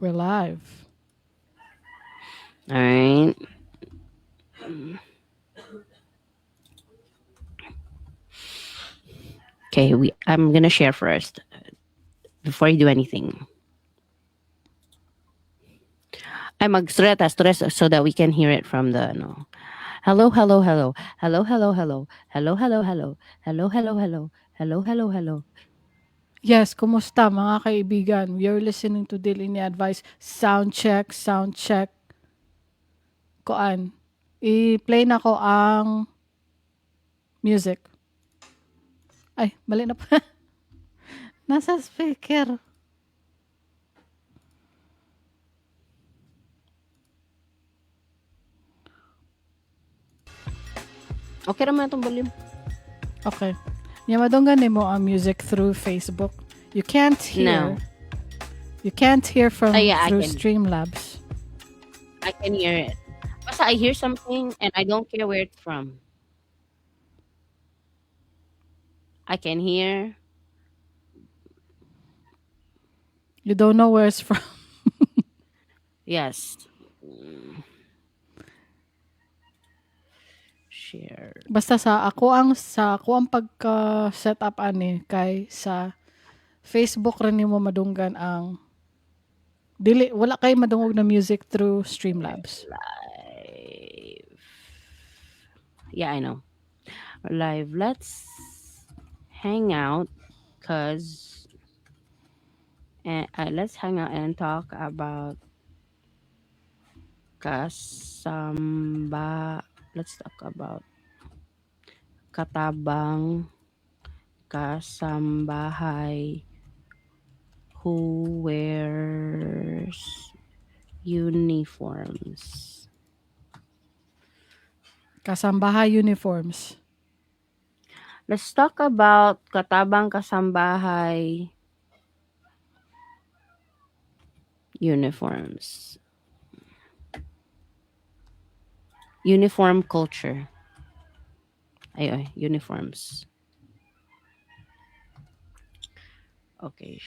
We're live. All right. Okay, I'm gonna share first before you do anything. I mag-stress so that we can hear it from the no. Hello, hello, hello. Hello, hello, hello. Hello, hello, hello. Hello, hello, hello. Hello, hello, hello. Yes, kumusta mga kaibigan? You're listening to Daily Ni Advice. Sound check, sound check. Koan. I-play na ko ang music. Ay, mali na pa. Nasa speaker. Okay naman itong volume. Okay. Yamadonggan mo ang music through Facebook. You can't hear. No. You can't hear from Yeah, through I can. Streamlabs. I can hear it. Basta I hear something and I don't care where it's from. I can hear. You don't know where it's from. Yes. Share. Basta sa ako ang pagka-setup ani kay sa Facebook rin mo madunggan ang wala kay madungog na music through Streamlabs. Live. Yeah, I know. Live. Let's hang out because let's hang out and talk about kasamba. Let's talk about katabang kasambahay who wears uniforms. Kasambahay uniforms. Let's talk about katabang kasambahay uniforms. Uniform culture. Ay, uniforms. Okay.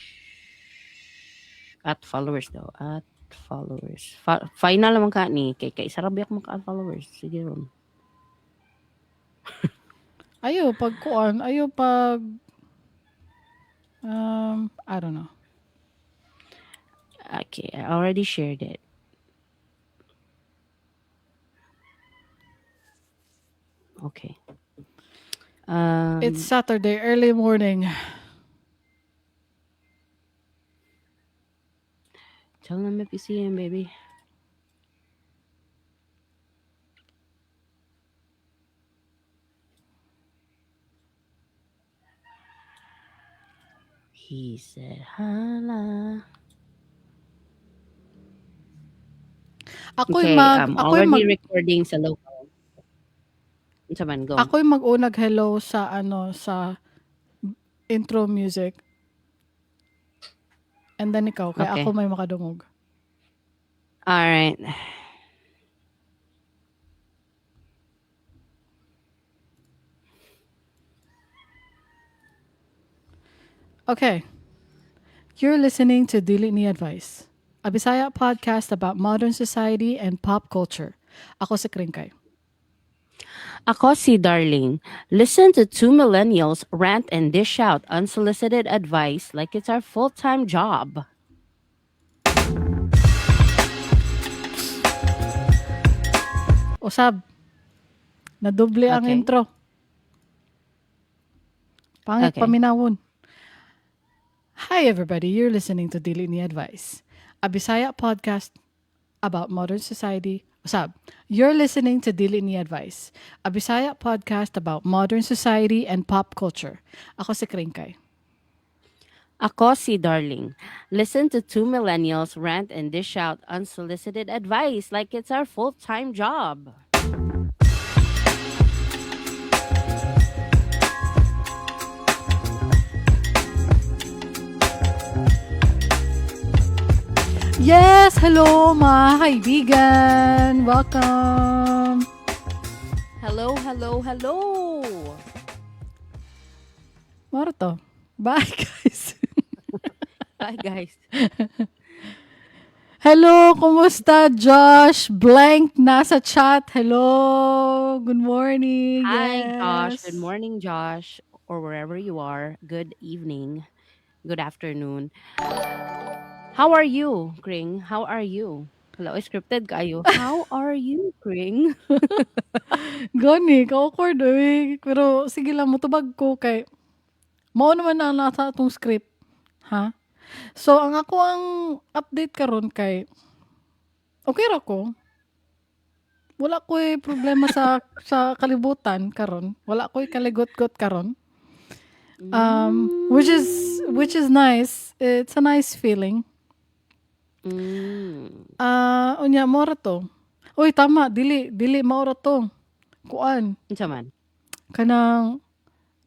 At followers daw. At followers. Final naman ka ni. Kay sarabiak mo ka at followers. Sige ron. Ayo pag kuan, ayo pag I don't know. Okay, I already shared it. Okay. It's Saturday early morning. Tell them if you see him, baby. He said, "Hala." Okay, I'm already recording sa local. Unsa man go? Ako'y mag-unag hello sa sa intro music. And then ikaw, kaya Okay. ako may makadungog. All right. Okay. You're listening to Dili Ni Advice, a Bisaya podcast about modern society and pop culture. Ako si Kringkay. Ako si Darling. Listen to two millennials rant and dish out unsolicited advice like it's our full-time job. Usab, nadoble ang Okay. intro. Pangit Okay. paminawon. Hi everybody, you're listening to Dili Ni Advice, a Bisaya podcast about modern society. Usab, you're listening to Dili Ni Advice, a Bisaya podcast about modern society and pop culture. Ako si Kringkay. Ako si Darling. Listen to two millennials rant and dish out unsolicited advice like it's our full-time job. Yes! Hello mga kaibigan! Welcome! Hello, hello, hello. Marto. Bye guys! Bye, guys. Hello, kumusta Josh? Blank nasa chat. Hello. Good morning. Hi, Josh. Good Yes. morning, Josh, or wherever you are. Good evening. Good afternoon. How are you, Kring? How are you? Hello, scripted kayo. How are you, Kring? Gani, ka-awkward eh. Pero sige lang, mutubag ko kay mao naman na nasa atong script. Ha? So, ang ako ang update karon kay okay ra ko. Wala ko problema sa kalibutan karon. Wala ko kaligot-got karon. Which is nice. It's a nice feeling. Mm. Unya mo ra to. Uy, tama, dili mao ra to. Kuan, Unsa man? kanang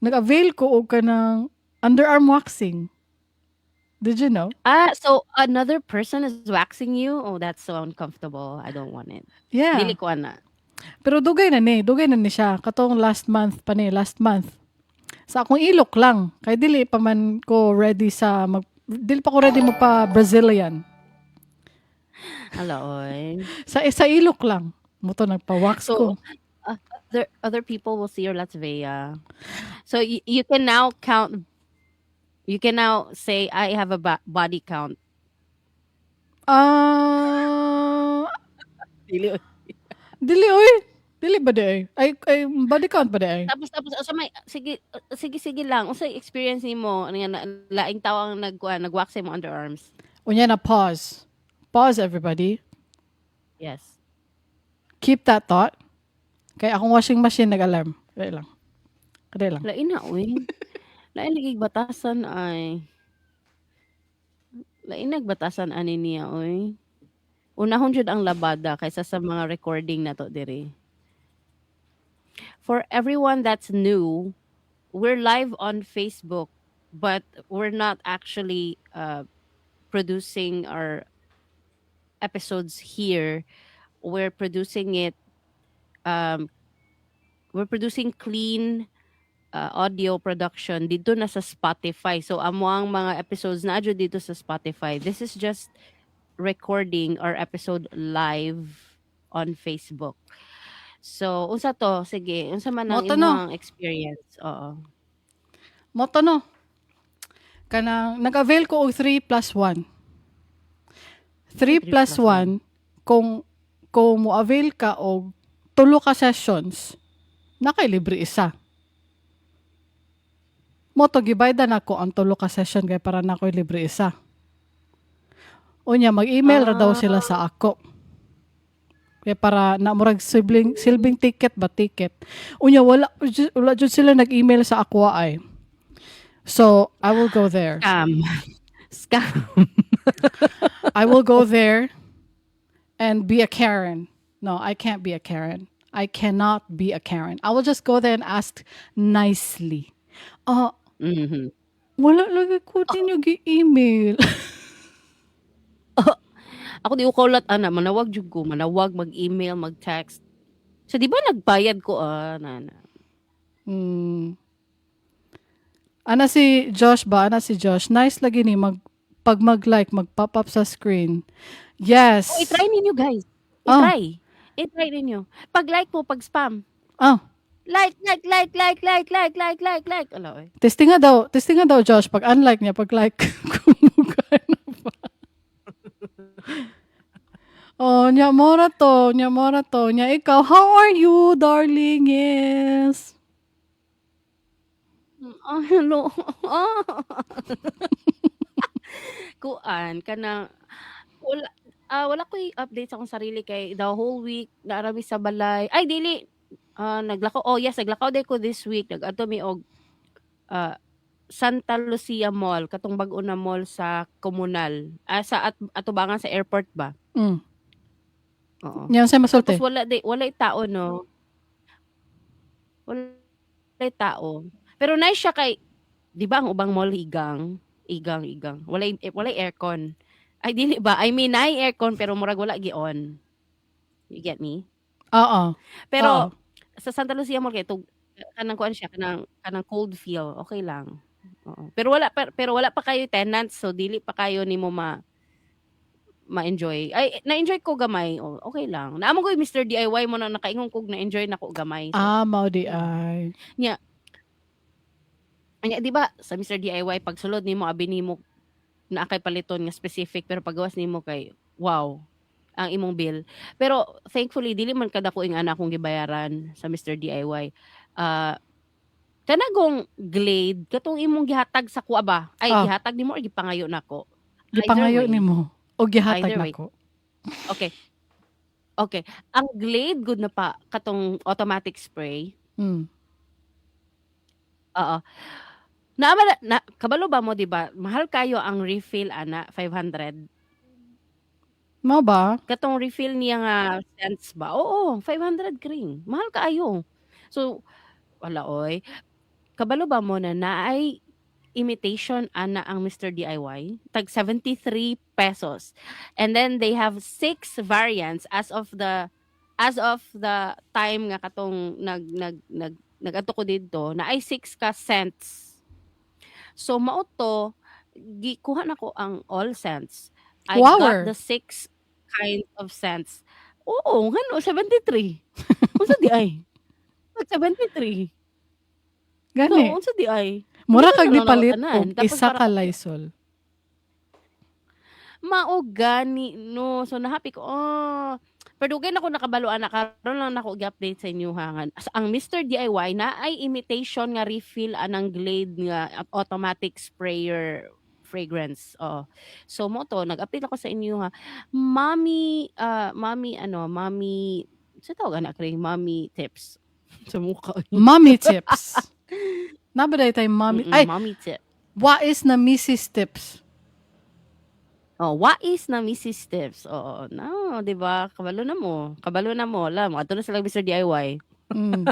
nag-avail ko og kanang underarm waxing. Did you know? So another person is waxing you? Oh, that's so uncomfortable. I don't want it. Yeah. Dili ko ana. Pero dugay na ni siya. Katong last month. Sa akong ilok lang. Kay dili pa man ko ready dili pa ko ready magpa Brazilian. Hello, oy. Sa ilok lang. Mo to nagpa-wax ko. So other people will see your Las Vegas. So you can now count. You can now say I have a body count. Dili oy. Dili ba day? Ay body count ba day? Tapos so may sige lang. Unsay experience nimo ano nga laing tawo ang nagwax mo underarms? Unya na pause. Pause everybody. Yes. Keep that thought. Kay akong washing machine nag-alarm. Kaya lang. Lain na oy. Lain lagi batasan ay. Lain nagbatasan ani niya oy. Unahon jud ang labada kaysa sa mga recording nato diri. For everyone that's new, we're live on Facebook, but we're not actually producing our episodes here. We're producing it. We're producing clean audio production dito na sa Spotify. So amo ang mga episodes na adyo dito sa Spotify. This is just recording our episode live on Facebook. So unsa to? Sige, unsa man ang Moto no. imong experience? Oo. Moto no. Kanang nag-avail ko og 3+1. 3+1 kung mo avail ka og 3 ka sessions, nakay libre isa. Moto gibaydan ako ang 3 ka session kay para na ko'y libre isa. Unya mag-email ra daw sila sa ako. Kaya para na murag silbing ticket. Unya wala jud sila nag-email sa ako ay. So, I will go there. Scam. I will go there and be a Karen. No, I can't be a Karen. I cannot be a Karen. I will just go there and ask nicely. Mhm. Wala lagi ko din yung email. Ako di ko kaulat ana, manawag jud ko, manawag, mag-email, mag-text. So di ba nagbayad ko nana. Ana si Josh. Nice lagi ni pag mag-like, mag-pop up sa screen. Yes. I-try ninyo guys. I-try ninyo. Pag-like mo, pag-spam. Like. Ala, oy. Testing nga daw, Josh. Pag unlike niya, pag like, kumukha na ba? Nya mora to. Nya ikaw, how are you, darling? Yes. Hello. Kuan kanang wala ko'y update sa akong sarili kay the whole week naarami sa balay. Ay dili naglakaw. Oh yes, naglakaw day ko this week. Nag-adto mi og Santa Lucia Mall, katong bag-o na mall sa komunal. Sa atubangan sa airport ba? Oo. Yan sa masulti. Tapos walay tao no. Walay tao. Pero nice siya kay, di ba ang ubang mall igang. Walay aircon. Ay dili ba? I mean, nay aircon pero murag wala gi-on. You get me? Oo. Pero sa Santa Lucia Mall kay kanang kuan siya, kanang cold feel, okay lang. Oo. Pero wala pa kayo tenants, so dili pa kayo nimo ma-enjoy. Ay, na-enjoy ko gamay. Oh, okay lang. Naamo ko yung Mr. DIY mo na nakaingon ko na-enjoy na ko gamay. So, Mao di ay. nya, nya, di ba sa Mr. DIY, pag sulod nimo abi nimo na kay paliton nga specific pero paggawas nimo kay wow ang imong bill. Pero thankfully dili man kada ko ing anak kong gibayaran sa Mr. DIY. Ah, kanagong Glade katong imong gihatag sa kuha ba? Ay Oh, gihatag nimo or gipangayo nako? Either gipangayo way. nimo o gihatag Either way. nako. Okay. Okay. Ang Glade good na pa katong automatic spray. Mm. Oo. Kabalo ba mo, di ba? Mahal kayo ang refill, ana, 500. Mao ba? Katong refill niya nga cents ba? Oo, 500 kring. Mahal kaayo. So, wala oy. Kabalo ba mo na naay imitation ana ang Mr. DIY? Tag 73 pesos. And then they have 6 variants as of the time nga katong nag-adto ko dito na ay 6 ka cents. So mao to gikuha na ko ang all scents. I got Wower. the 6 kinds of scents. Oo, ngano 73. Unsa di ay? 73. No, Gani. unsa di ay? Mura Dili kag na lang nipalit tanan. og Tapos isa para ka Lysol. mao gani no. So nahappy ko. Oh, pero dugay na ko nakabaluan na karon lang nako gi-update sa inyo ha. Ang Mr. DIY na ay imitation nga refill anang Glade nga automatic sprayer fragrance. Oh. So mo to nag-update ako sa inyo ha. Mommy sa tawag na kay mommy tips sa mukha. Mommy tips. Nabaday tay mommy. Ay, Mommy tip. wais na Mrs. Tips. Oh, wais na Mrs. Tips. Oo, no, 'di ba? Kabalo na mo. Kabalo na mo. Alam mo, ato na sila Mr. DIY. Mm.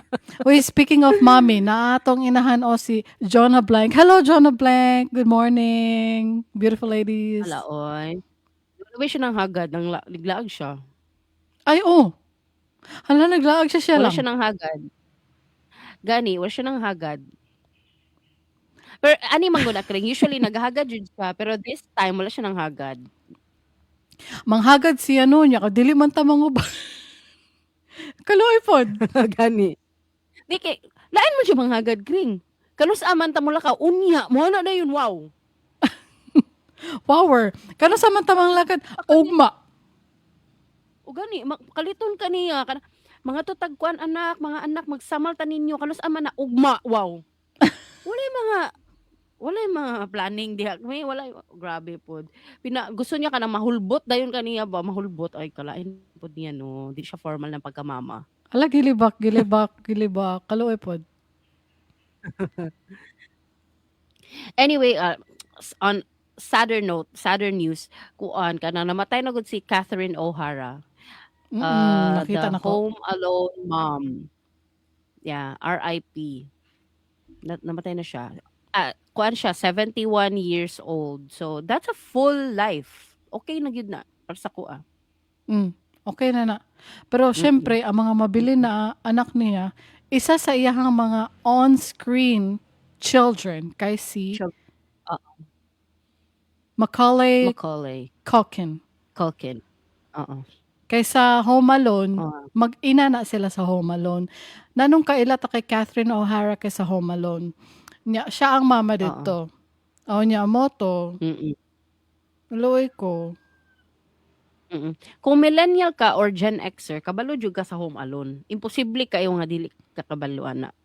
Uy, speaking of mommy, naatong inahan o si Jonah Blank. Hello, Jonah Blank. Good morning. Beautiful ladies. Hala, oy. Wala siya ng hagad, naglaag siya. Ay, oh. Hala, naglaag siya Wala lang. siya ng hagad. Gani, wala siya ng hagad. Pero ani man gud akring usually naghagad jud siya, pero this time wala siya ng hagad. Manghagad siya no niya. Dili man ta manguba. Kaloy pod. Gani. Di kay lain mo siya manghagad kring. Kanus aman ta mula ka unya, mo na yun, wow. Power. Kano sa mantamang lakad? Ugma. O gani, kaliton ka niya. Mga tutagkuan anak, mga anak, magsamal ta ninyo. Kanus aman na ugma, wow. Wala yung mga planning diha. May wala grabe pod. Gusto niya kanang mahulbot dayon kaniya ba mahulbot ay kalain pod niya no. Di siya formal ng pagkamama. Ala, gilibak. Kaloy pod. Anyway, on sadder news, kuan kanang namatay na gud si Catherine O'Hara. Nakita The na ko. Home Alone mom. Yeah, RIP. Namatay na siya. Kuan siya 71 years old. So that's a full life. Okay na gyud na para sa kuha. Okay na. Pero syempre, ang mga mabili na anak niya, isa sa iyang mga on-screen children kay si Macaulay Culkin. Oo. Kay sa Home Alone, Oo. mag-ina na sila sa Home Alone. Nanong kaila ta kay Catherine O'Hara kay sa Home Alone. Siya ang mama dito. Niya mo to. Luoy ko. Kung millennial ka or Gen Xer, kabalo jud ka sa Home Alone. Imposible kayo nga dili ka kabaluan na.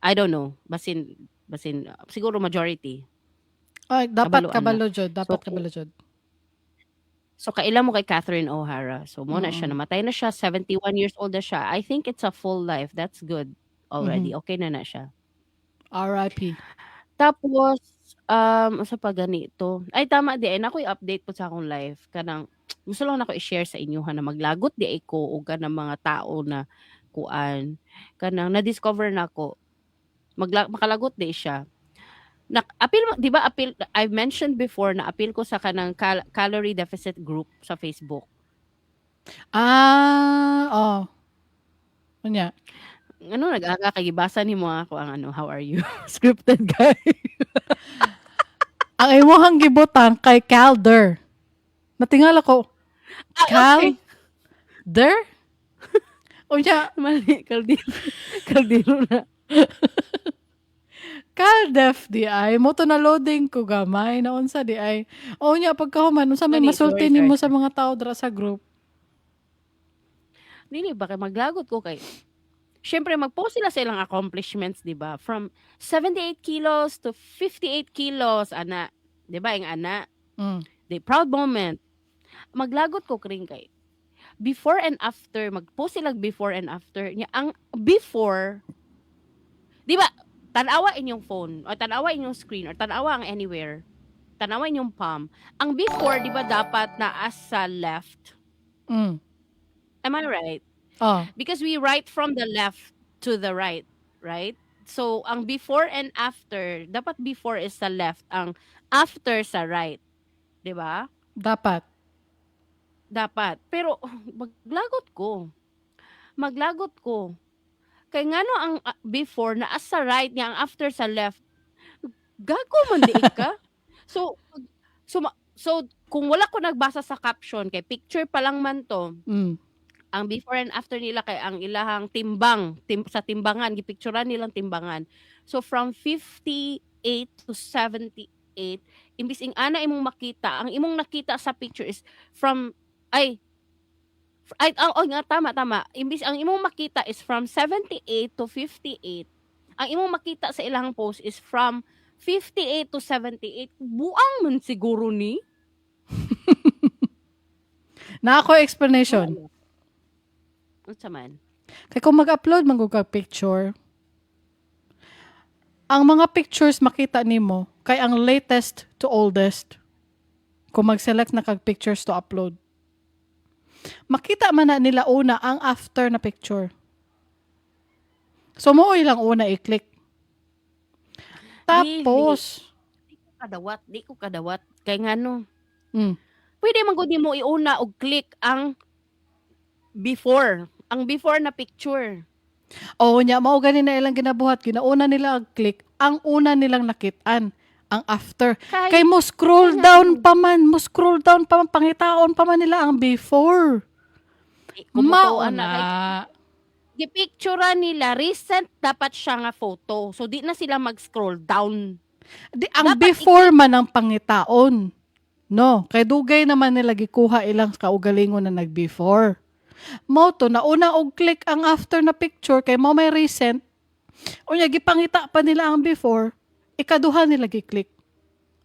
I don't know. Basin siguro majority. Ay, dapat Kabaluan kabalo jud. So kaila mo kay Catherine O'Hara. So mo na siya, namatay na siya, 71 years old na siya. I think it's a full life. That's good already. Okay na siya. RIP. Tapos sa pa ganito. Ay tama di ay nakoy update po sa akong life kanang gusto lang nako i-share sa inyo na maglagot di ay ko og kanang mga tao na kuan kanang na-discover nako makalagot di siya. Di ba I've mentioned before na appeal ko sa kanang calorie deficit group sa Facebook. Unya. Ano nag-aga kay gibasa nimo ako ang how are you? Scripted guy. Ang imuhang gibutan kay Calder. Natingal ako. Okay. Cal der unya Mali, kaldero. Kaldero na. Cal def di ay mo to na loading ko gamay na unsa di ay unya pagkahuman unsa may Gani, masulti sorry, sorry, nimo sa sorry. mga tao dira sa group. Dili ba kay maglagot ko kay syempre mag-post sila sa ilang accomplishments, 'di ba? From 78 kilos to 58 kilos ana, 'di ba? Ang ana, Mm. the proud moment. Maglagot ko kring kay before and after, mag-post sila before and after. Nya ang before, 'di ba? Tanawa inyong phone or tanawa inyong screen or tanawa ang anywhere. Tanawa inyong palm. Ang before, 'di ba dapat naa sa left? Mm. Am I right? Oh, Because we write from the left to the right, right? So, ang before and after, dapat before is sa left, ang after sa right. 'Di ba? dapat. Dapat. Pero, maglagot ko. Maglagot ko. Kay ngano ang before na sa right niya, ang after sa left. Gago man di ka. So, so, kung wala ko nagbasa sa caption, kay picture pa lang man to, Mm. ang before and after nila kay ang ilahang timbang sa timbangan gipicturean nilang timbangan, so from 58 to 78, imbis ing ana imong makita, ang imong nakita sa picture is from ay oh, nga tama imbis ang imong makita is from 78 to 58, ang imong makita sa ilang post is from 58 to 78. Buang man siguro ni. Na ako explanation. Wala. Unsa man? Kay kung mag-upload man gud ka picture, ang mga pictures makita nimo kay ang latest to oldest. Kung mag-select na kag pictures to upload. Makita man na nila una ang after na picture. So mo lang una i-click. Tapos, Di ko kadawat. Kay ngano, mm, pwede man gud nimo iuna og click ang before na picture. o nya mao gani na ilang ginabuhat, ginauna nila ang click, ang una nilang nakitaan, ang after. Kay mo scroll down pa man, pangitaon pa man nila ang before. Mao Kumutuan na kay na. gipicturean nila recent dapat siya nga photo. So di na sila mag-scroll down. Di, ang Dapat before man ang pangitaon. No, kay dugay naman nila gikuha ilang kaugalingon na nag-before. Mo to, nauna og click ang after na picture kay mo may recent. Unya gipangita pa nila ang before, ikaduha nila gi-click.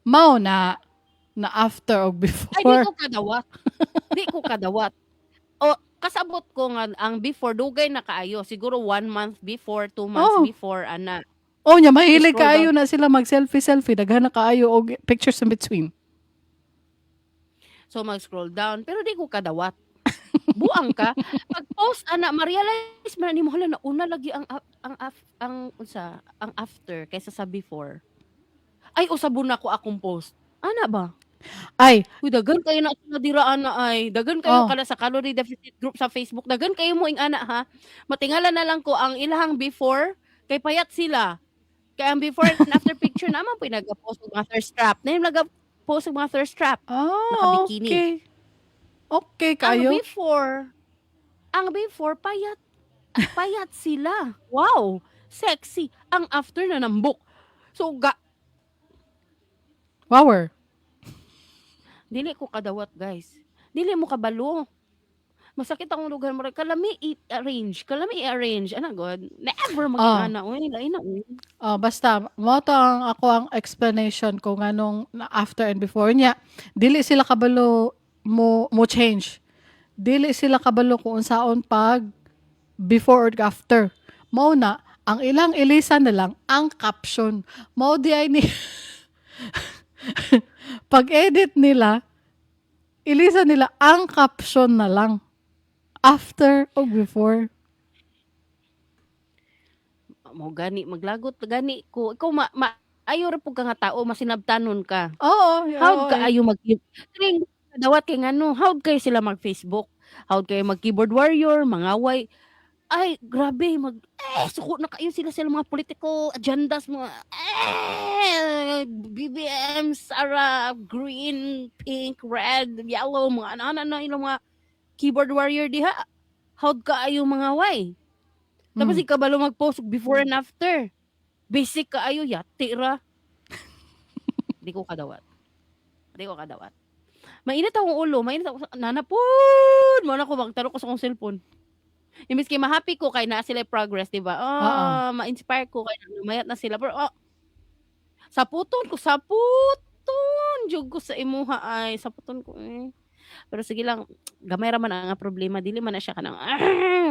Mao na after og Ay di before. ko kadawat. Di ko kadawat. O kasabot ko nga ang before dugay na kaayo. Siguro 1 month before, 2 months Oh. before ana. Oh, nya mahilig Scroll kaayo na sila mag-selfie, daghan na kaayo og pictures in between. So mag-scroll down pero di ko kadawat. Buang ka. Pag-post ana ma-realize man nimo hala na una lagi ang after kaysa sa before. Ay usabon na ko akong post. Ana ba? Ay, Uy, daghan kayo na sila diraan na ay. Daghan kayo oh, kada sa calorie deficit group sa Facebook. Daghan kayo mo ing ana ha. Matingala na lang ko ang ilahang before kay payat sila. Kay ang before and after picture naman po nag-post og mga thirst trap. Na yung nag-post og mga thirst trap. Naka-bikini. okay. Okay kayo. Ang before payat. Payat sila. Wow, sexy. Ang after na nambok. So Power. dili ko kadawat, guys. Dili mo kabalo. Masakit ang lugar mo rin. Kalami i-arrange. Ano god? Never mag-ana. Uy, lain na. Oh, basta mo to ang ako ang explanation kung anong after and before niya. Dili sila kabalo mo change. Dili sila kabalo kung unsaon pag before or after. Mao na ang ilang ilisan na lang ang caption. Mao di ay ni pag-edit nila, ilisan nila ang caption na lang. After o before. Mo gani maglagot gani ko. Ikaw ayo ra pud ka nga tao masinabtanon ka. Oo. Howd ka ayo kring dawat kay ngano, howd kayo sila mag-Facebook. Howd kayo mag-keyboard warrior, mangaway. Ay, grabe suko na kayo sila mga political agendas, mga BBM, Sarah, green, pink, red, yellow, mga ano na ilang mga keyboard warrior diha. How'd kaayo mga way? Tapos Mm. ikabalo mag-post before and after. Basic kaayo, yati ra. Di ko kadawat. Mainit akong ulo, nanapod. Muna ko magtaro ko sa kong cellphone. Imbis kay ma-happy ko kay naa sila progress, di ba? Oo. Ma-inspire ko kay lumayat na sila. Pero saputon jud ko sa imuha ay saputon ko eh. Pero sige lang, gamay ra man ang problema, dili man na siya kanang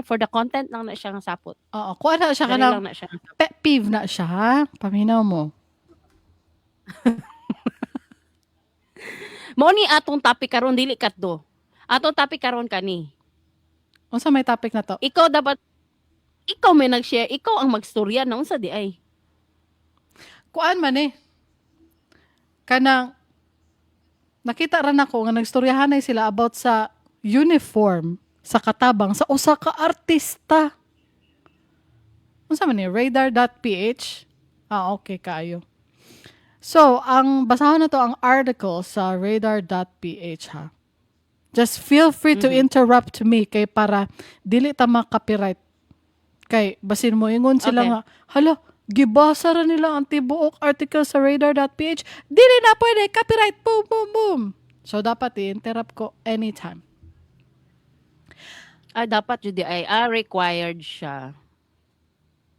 for the content lang na siya nga sapot. Oo. Kuha na siya ka Dali ng lang na siya. pet peeve na siya, ha? Paminaw mo. Mao ni atong topic karon dili katdo. Atong topic karon kani. Unsa may topic na to? Ikaw may nag-share, ikaw ang magstorya na unsa di ay. Kuan man eh. Kanang nakita ra nako nga nagstoryahanay sila about sa uniform sa katabang sa usa ka artista. Unsa man ni radar.ph? Okay kaayo. So, ang basahon na to ang article sa radar.ph ha. Just feel free to interrupt me kay para dili ta ma-copyright. Kay basin mo ingon sila Okay. nga, hala, gibasa ra nila ang tibuok article sa radar.ph. Dili na pwede copyright. Boom, boom, boom. So dapat i-interrupt ko anytime. Dapat jud di ay required siya.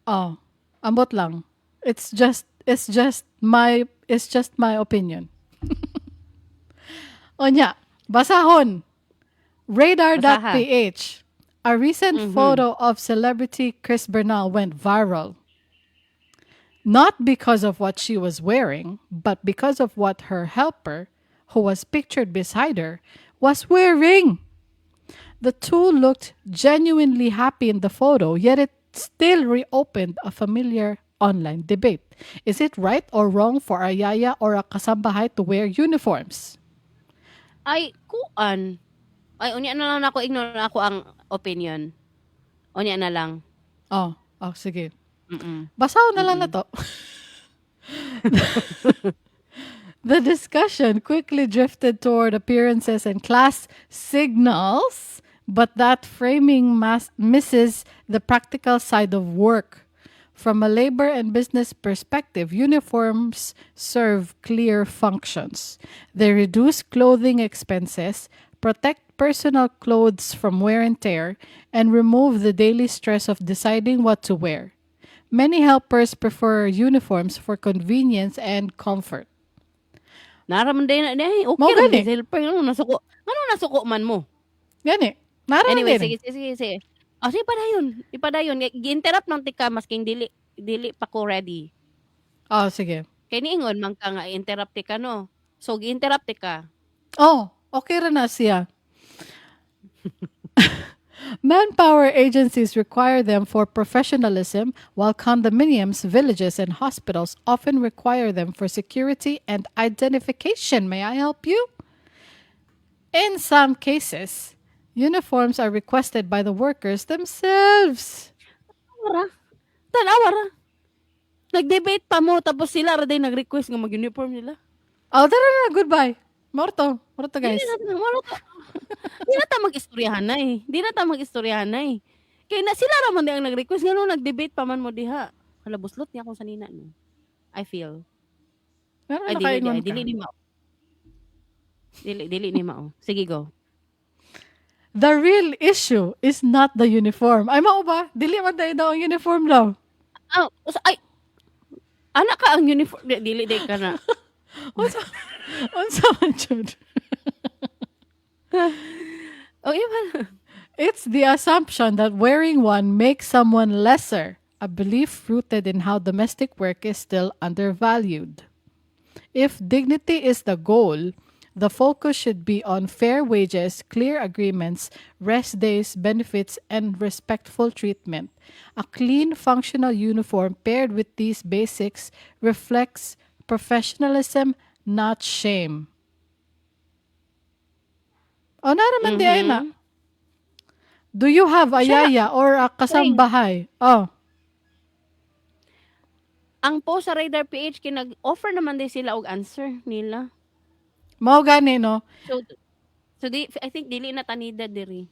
Oh, ambot lang. It's just my opinion. Onya, basahon. Radar.ph. A recent photo of celebrity Chris Bernal went viral. Not because of what she was wearing, but because of what her helper, who was pictured beside her, was wearing. The two looked genuinely happy in the photo, yet it still reopened a familiar online debate. Is it right or wrong for a yaya or a kasambahay to wear uniforms? Ay, kuan. Ay, unya na lang ako, ignore na ako ang opinion. Unya na lang. Oh, sige. Mm-mm. Basaw na lang na to. The discussion quickly drifted toward appearances and class signals, but that framing misses the practical side of work. From a labor and business perspective, uniforms serve clear functions. They reduce clothing expenses, protect personal clothes from wear and tear, and remove the daily stress of deciding what to wear. Many helpers prefer uniforms for convenience and comfort. Naraman din na, okay Mao ra gani. din helper. Ano nasuko man mo? Gani. Nara Anyway, din. sige. Sige ipadayon. Gi-interrupt ng tika masking dili pa ko ready. Oh, sige. Kay niingon man ka nga interrupt ka no. So gi-interrupt ka. Oh, okay ra na siya. Manpower agencies require them for professionalism, while condominiums, villages, and hospitals often require them for security and identification. May I help you? In some cases, uniforms are requested by the workers themselves. Tanawa ra. Nag-debate pa mo tapos sila ra din nag-request nga mag-uniform nila. Oh, tara na. Goodbye. Morto guys. Di na ta mag-istoryahan na eh. Kaya na sila ra man di ang nag-request nga no, nag-debate pa man mo diha. Hala buslot niya ako sa nina no. I feel. Meron Ay na kaingon ka. Dili ni mao. Sige go. The real issue is not the uniform. Ay, mao ba? Dili man tayo daw ang uniform daw. Ay. Anak ka ang uniform. Dili ka na. Unsa man jud? Iba. It's the assumption that wearing one makes someone lesser, a belief rooted in how domestic work is still undervalued. If dignity is the goal, the focus should be on fair wages, clear agreements, rest days, benefits, and respectful treatment. A clean, functional uniform paired with these basics reflects professionalism, not shame. O naraman di ay na. Do you have a Siya yaya or a ring. kasambahay? Oh, Ang post sa Radar PH kinag-offer naman din sila og answer nila. mao gani no. So I think dili na tanida diri.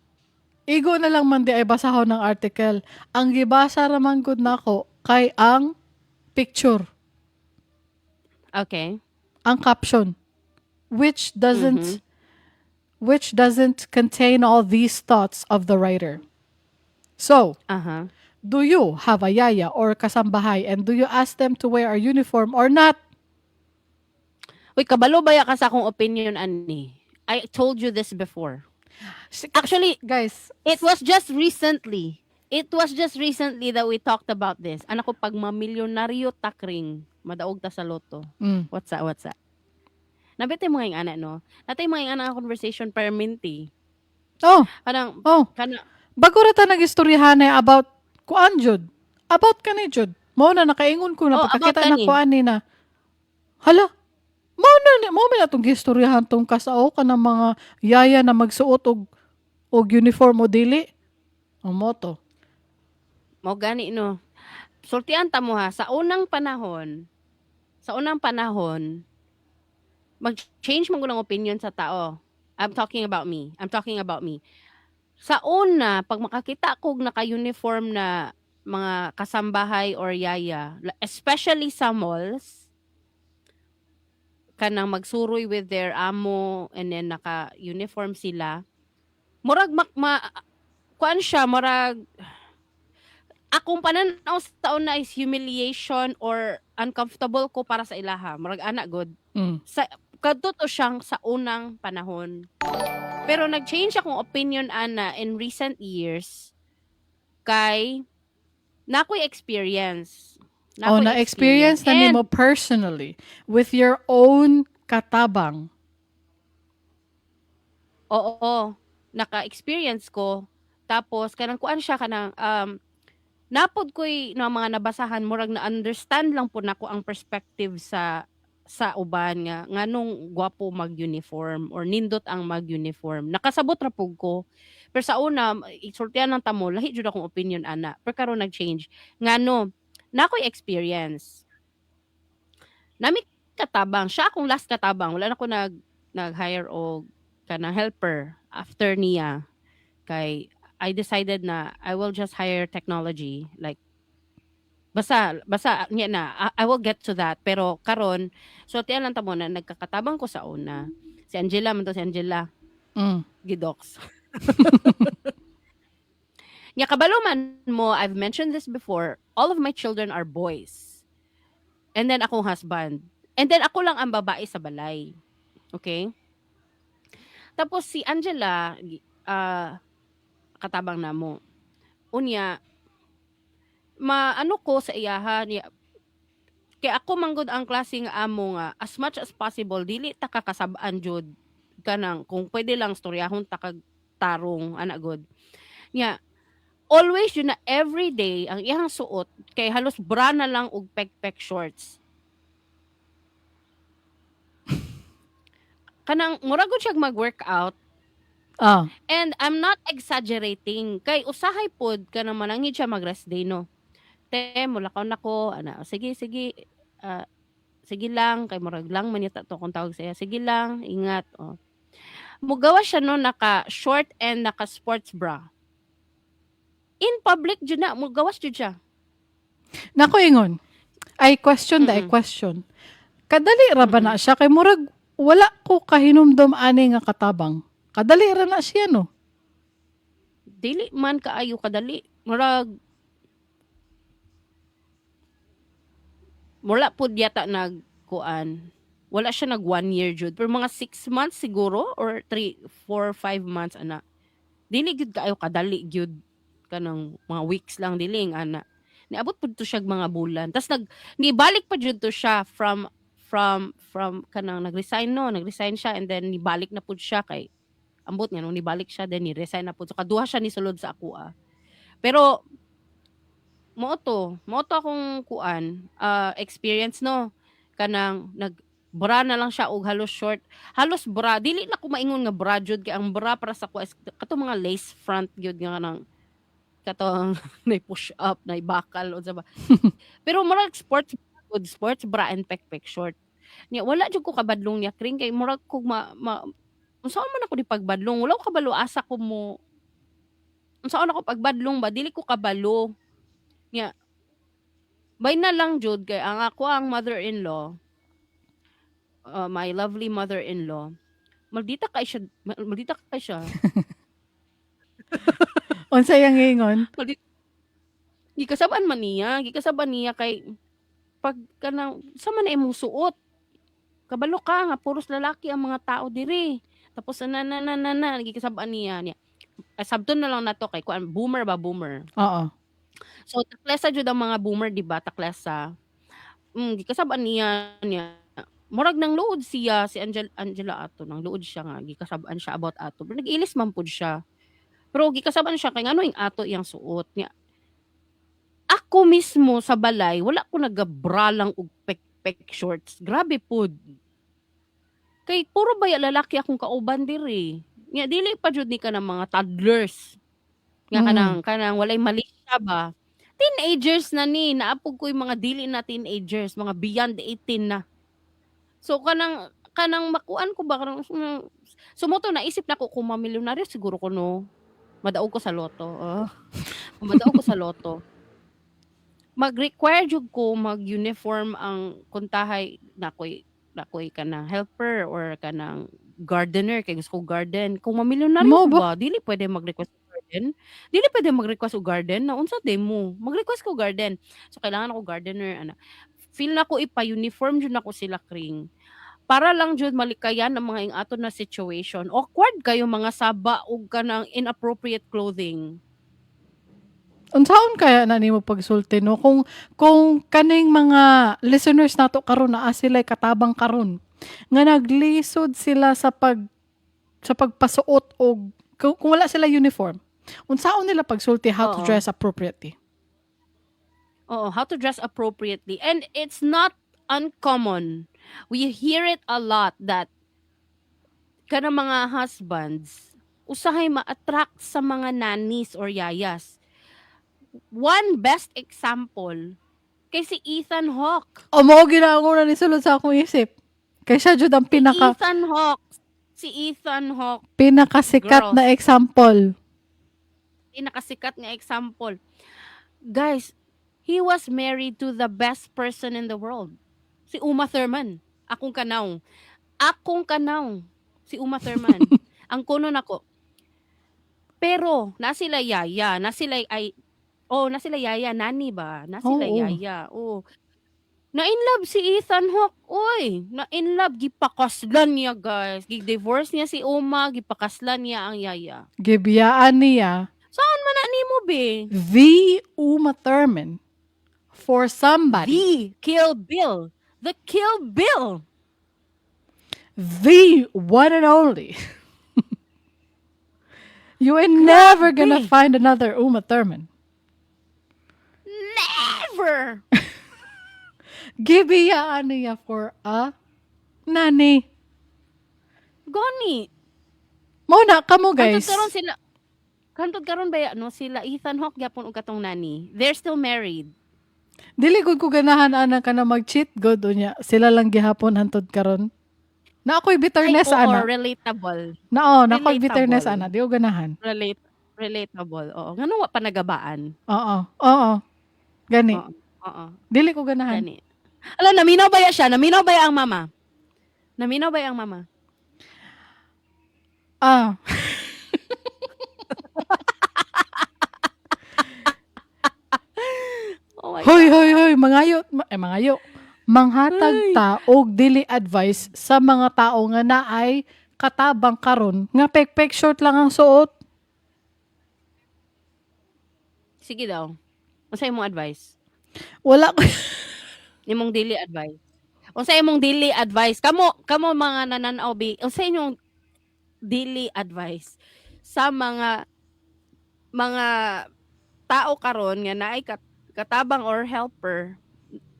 Igo na lang man di ay basahon ng article. Ang gibasa raman gud nako kay ang picture, Okay. ang caption, which Mhm. doesn't contain all these thoughts of the writer. So, Aha. do you have a yaya or kasambahay and do you ask them to wear a uniform or not? Uy, kabalo ba ya ka sa akong opinion ani? I told you this before. Actually, Guys, it was just recently. It was just recently that we talked about this. Anak ko pag mamilyonaryo takring, madaog ta sa loto. mm. What's that? What's that? Nabitay mo nga ana no. Natay mga ana conversation permanently. Oh, Kanang oh. kana Bago ra ta nagistoryahan na about kuan jud. About kani jud. Mao na nakaingon ko na about pagkakita na kani. kuan ni na. Hala, mao na tong gistoryahan tong kasao ka ng mga yaya na magsuot og uniform o dili. Ang moto. Mao gani no. Sultian ta mo ha sa unang panahon mag-change man gud ang opinion sa tao. I'm talking about me. Sa una, pag makakita ko naka-uniform na mga kasambahay or yaya, especially sa malls, kanang magsuroy with their amo and then naka-uniform sila, murag kuan siya, murag akong pananaw sa una is humiliation or uncomfortable ko para sa ilaha. Murag ana good. Mm. Kadto to siyang sa unang panahon. Pero nag-change akong opinion ana in recent years kay nakoy experience. Oh, na-experience na nimo And personally with your own katabang. oo, naka-experience ko. Tapos kanang kuan siya kanang napod ko'y na mga nabasahan murag na understand lang po nako ang perspective sa uban nga nganong gwapo mag-uniform or nindot ang mag-uniform. Nakasabot ra pug ko. Pero sa una, isultihan ng tamo, lahi jud akong opinion ana. Pero karon nag-change. Ngano, nakoy experience. Nami katabang, siya akong last katabang. Wala na ko nag-hire o kanang helper after niya. Kay I decided na I will just hire technology like basta niya na I will get to that pero karon so tiyan lang tamo na nagkakatabang ko sa una si Angela man to si Angela Mm. gidox nya kabalo man mo I've mentioned this before all of my children are boys and then akong husband and then ako lang ang babae sa balay okay tapos si Angela katabang namo unya maano ko sa iyaha niya kay ako manggod ang klase nga amo nga as much as possible dili ta kakasab-an jud kanang kung pwede lang storyahon ta kag tarong ana god nya always yun na every day ang iyang suot kay halos bra na lang og pek shorts kanang mura gud siya mag-workout Ah. and I'm not exaggerating kay usahay pod kanang manangid siya mag-rest day no te mulakaw nako ana sige ah, sige lang kay murag lang man yata to kung tawag sa iya sige lang ingat mugawa siya no naka short and naka sports bra in public jud na mugawas jud siya Nako ingon. I question Mm-mm. Kadali ra ba na siya kay murag wala ko kahinumdom ani nga katabang. Kadali ra na siya no. Dili man kaayo kadali murag wala pud yata nagkuan wala siya nag 1 year jud pero mga 6 months siguro or 3 4 5 months ana dili gyud kaayo kadali gyud kanang mga weeks lang dili ana niabot pud to siya mga bulan tas nibalik pa jud to siya from kanang nagresign siya and then nibalik na pud siya kay ambot nga nung nibalik siya then ni-resign na pud so kaduha siya ni sulod sa ako pero mo to akong kuan experience no kanang bra na lang siya og halos short. Halos bra, dili na ko maingon nga bra jud kay ang bra para sa ko is kato mga lace front gyud nga nang katong may push up, may bakal unsa ba. Pero murag good sports bra and pekpek short. Nya wala jud ko kabadlong niya kring kay murag ko unsaon man ako di pagbadlong, wala ko kabalo asa ko mo. Unsaon ako pagbadlong ba dili ko kabalo. Nya bay na lang jud kay ang ako ang mother-in-law, my lovely mother-in-law, maldita kay siya. Unsa yang ingon? Maldita, gikasaban niya kay pag kanang sa man imong suot. Kabalo ka nga puros lalaki ang mga tao diri. Tapos gikasabaan niya. Sabton na lang nato kay kuan boomer. Oo. So taklesa jud ang mga boomer di ba taklesa. Gikasabaan niya. Murag nang luod siya si Angela ato nang luod siya nga gikasabaan siya about ato. Pero nag-ilis man pud siya. Pero gikasabaan siya kay ngano ing ato iyang suot niya. Ako mismo sa balay wala ko nagabra lang og pek shorts. Grabe pud. Kay puro baya lalaki akong kauban diri. Nya dili pa jud ni ka ng mga toddlers. Nga kanang walay mali siya ba. Teenagers na ni, naapog ko yung mga dili na teenagers, mga beyond 18 na. So kanang makuan ko ba kanang sumoto naisip na ko kung mamilyonaryo siguro ko no. Madaog ko sa loto. Madaog ko sa loto. Mag-require jud ko mag-uniform ang kuntahay nakoy kanang helper or kanang gardener kay gusto ko garden. Kung mamilyonaryo ba, dili pwede mag-request og garden. Dili pwede mag-request og garden na unsa day mo. Mag-request ko garden. So kailangan ako gardener ana. Feel na ko ipa-uniform jud nako sila kring. Para lang jud malikayan ang mga ing ato na situation. Awkward kayo mga saba og kanang inappropriate clothing. Unsaon kaya na nimo pagsulti no kung kaning mga listeners nato karon naa sila katabang karon nga naglisod sila sa pagpasuot og kung wala sila uniform. Unsaon nila pagsulti how to dress appropriately? How to dress appropriately. And it's not uncommon. We hear it a lot that kanang mga husbands usahay ma-attract sa mga nannies or yayas. One best example kay si Ethan Hawke. Mao ginauna ni sulod sa akong isip. Kay siya jud ang si Ethan Hawke pinakasikat girls. na example. Pinakasikat nga example. Guys, he was married to the best person in the world. Si Uma Thurman. Akong kanaw. Si Uma Thurman. Ang kuno nako. Pero na sila yaya, na sila yaya, nani ba? Na sila yaya. Na in love si Ethan Hawke. Oy, na in love gipakaslan niya, guys. Gi-divorce niya si Uma, gipakaslan niya ang yaya. Gibiyaan niya. Saan man na nimo be? The Uma Thurman for somebody. The Kill Bill. The one and only. You ain't never gonna find another Uma Thurman. Never! Gibiyaan niya for a nani. Goni. Muna kamo guys. Kantod karon ba sila Ethan Hawke gyapon og katong nani. They're still married. Dili gud ko ganahan ana ka na mag-cheat god unya. Sila lang gihapon hantod karon. Na ako'y bitterness ana. Relatable. Na ako'y bitterness ana. Di ko ganahan. Relatable. Oo. Ngano wa pa nagabaan? Oo. Gani. Oo. Dili ko ganahan. Gani. Ala, naminaw ba siya? Naminaw ba ang mama? Oh my Hoy, mangayo. Manghatag ta og dili advice sa mga tao nga naay katabang karon nga pek short lang ang suot. Sige daw. Unsa imong advice? Wala ko. Imong daily advice. Unsa imong daily advice? Kamo mga nananaw bi, unsa inyong daily advice sa mga tao karon nga naay katabang or helper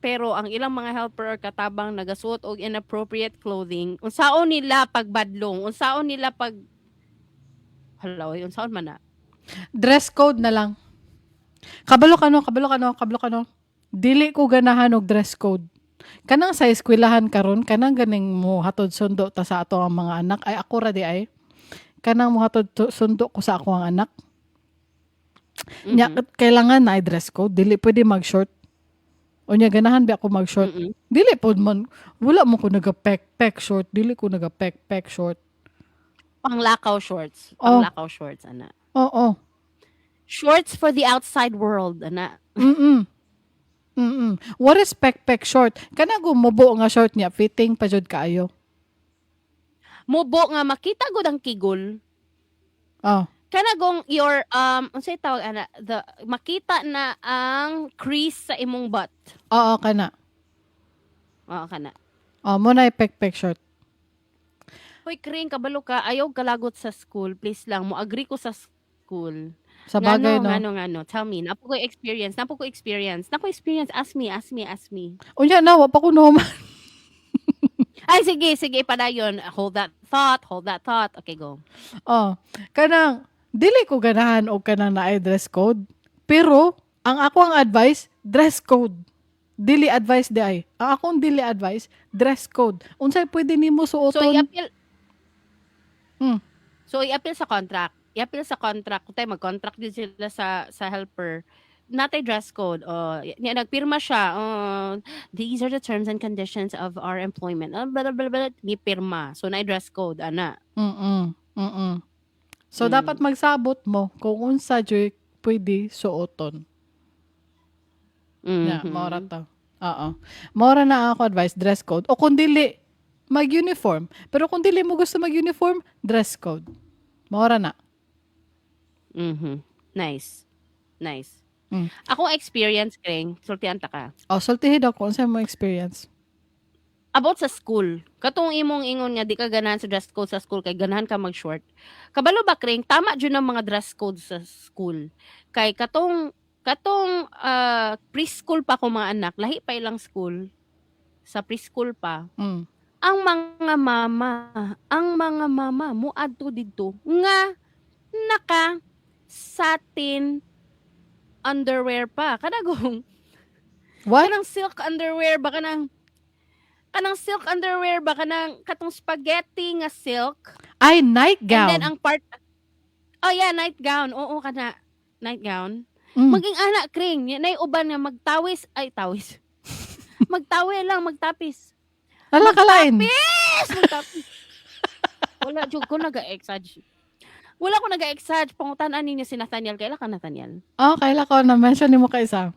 pero ang ilang mga helper or katabang nagasuot og inappropriate clothing, unsaon nila pagbadlong, unsaon nila pag hala, unsaon man na. Dress code na lang. Kabalo ka no. Dili ko ganahan og dress code. Kanang sa eskwelahan karon, kanang ganing mo hatod sundo ta sa ato ang mga anak, ay ako ra di ay. Kanang mo hatod sundo ko sa ako ang anak. Nya, kailangan na ay dress code. Dili pwede mag-short. O nya, ganahan ba ako mag-short? Mm-mm. Dili po man. Wala mo ko naga-pek short. Dili ko naga-pek short. Panglakaw shorts. Oh. Panglakaw shorts, ana. Oo. Shorts for the outside world, ana. Mm-mm. What is pek short? Kana gumubo nga short niya, fitting pa jud kaayo. Mubo nga makita gud ang kigol. Oh. Kanagong your unsay tawag ana, the makita na ang crease sa imong butt. Oo, kana. Oo kana. Oh, mo na pek short. Hoy, Kring, kabalo ka, ayaw kalagot sa school. Please lang, mo agree ko sa school. Sa bagay, no? Ngano. Tell me, napo ko experience. Ask me. Unya na, wa pa ko naman. Ay, sige, padayon. Hold that thought. Okay, go. Oh, kanang dili ko ganahan og kanang naay dress code. Pero ang ako ang advice, dress code. Dili advice di ay. Ang akong dili advice, dress code. Unsay pwede nimo So, suoton? i-appeal, Hmm. i-appeal sa contract. Kung tayo mag-contract din sila sa helper, natay dress code. Nagpirma siya. These are the terms and conditions of our employment. Blah, blah, blah, blah. May pirma. So, na dress code, ana. So, dapat magsabot mo kung unsa joy pwede suoton. Yeah, maura to. Oo. Maura na ako advice, dress code. O kung dili, mag-uniform. Pero kung dili mo gusto mag-uniform, dress code. Maura na. Nice. Mm. Ako experience, Kring, sultihan ta ka. O, sultihin daw kung unsa mo experience. About sa school, katong imong ingon nga di ka ganahan sa dress code sa school kay ganahan ka mag-short. Kabalo ba, Kring, tama jud ang mga dress code sa school. Kay katong preschool pa ko mga anak, lahi pa ilang school. Sa preschool pa. Mm. Ang mga mama mo adto didto nga naka satin underwear pa. Kanagong What? kanang silk underwear ba kanang katong spaghetti nga silk. Ay, nightgown. And then ang part nightgown. Oo kana nightgown. Mm. Maging anak, Kring, nay uban nga magtawis. Magtapis. Hala kalain. Magtapis. Wala jud ko naga-exage. Pangutan-an ninyo si Nathaniel. Kailan ka, Nathaniel? Oh, kaila ko na-mention ni mo ka isa.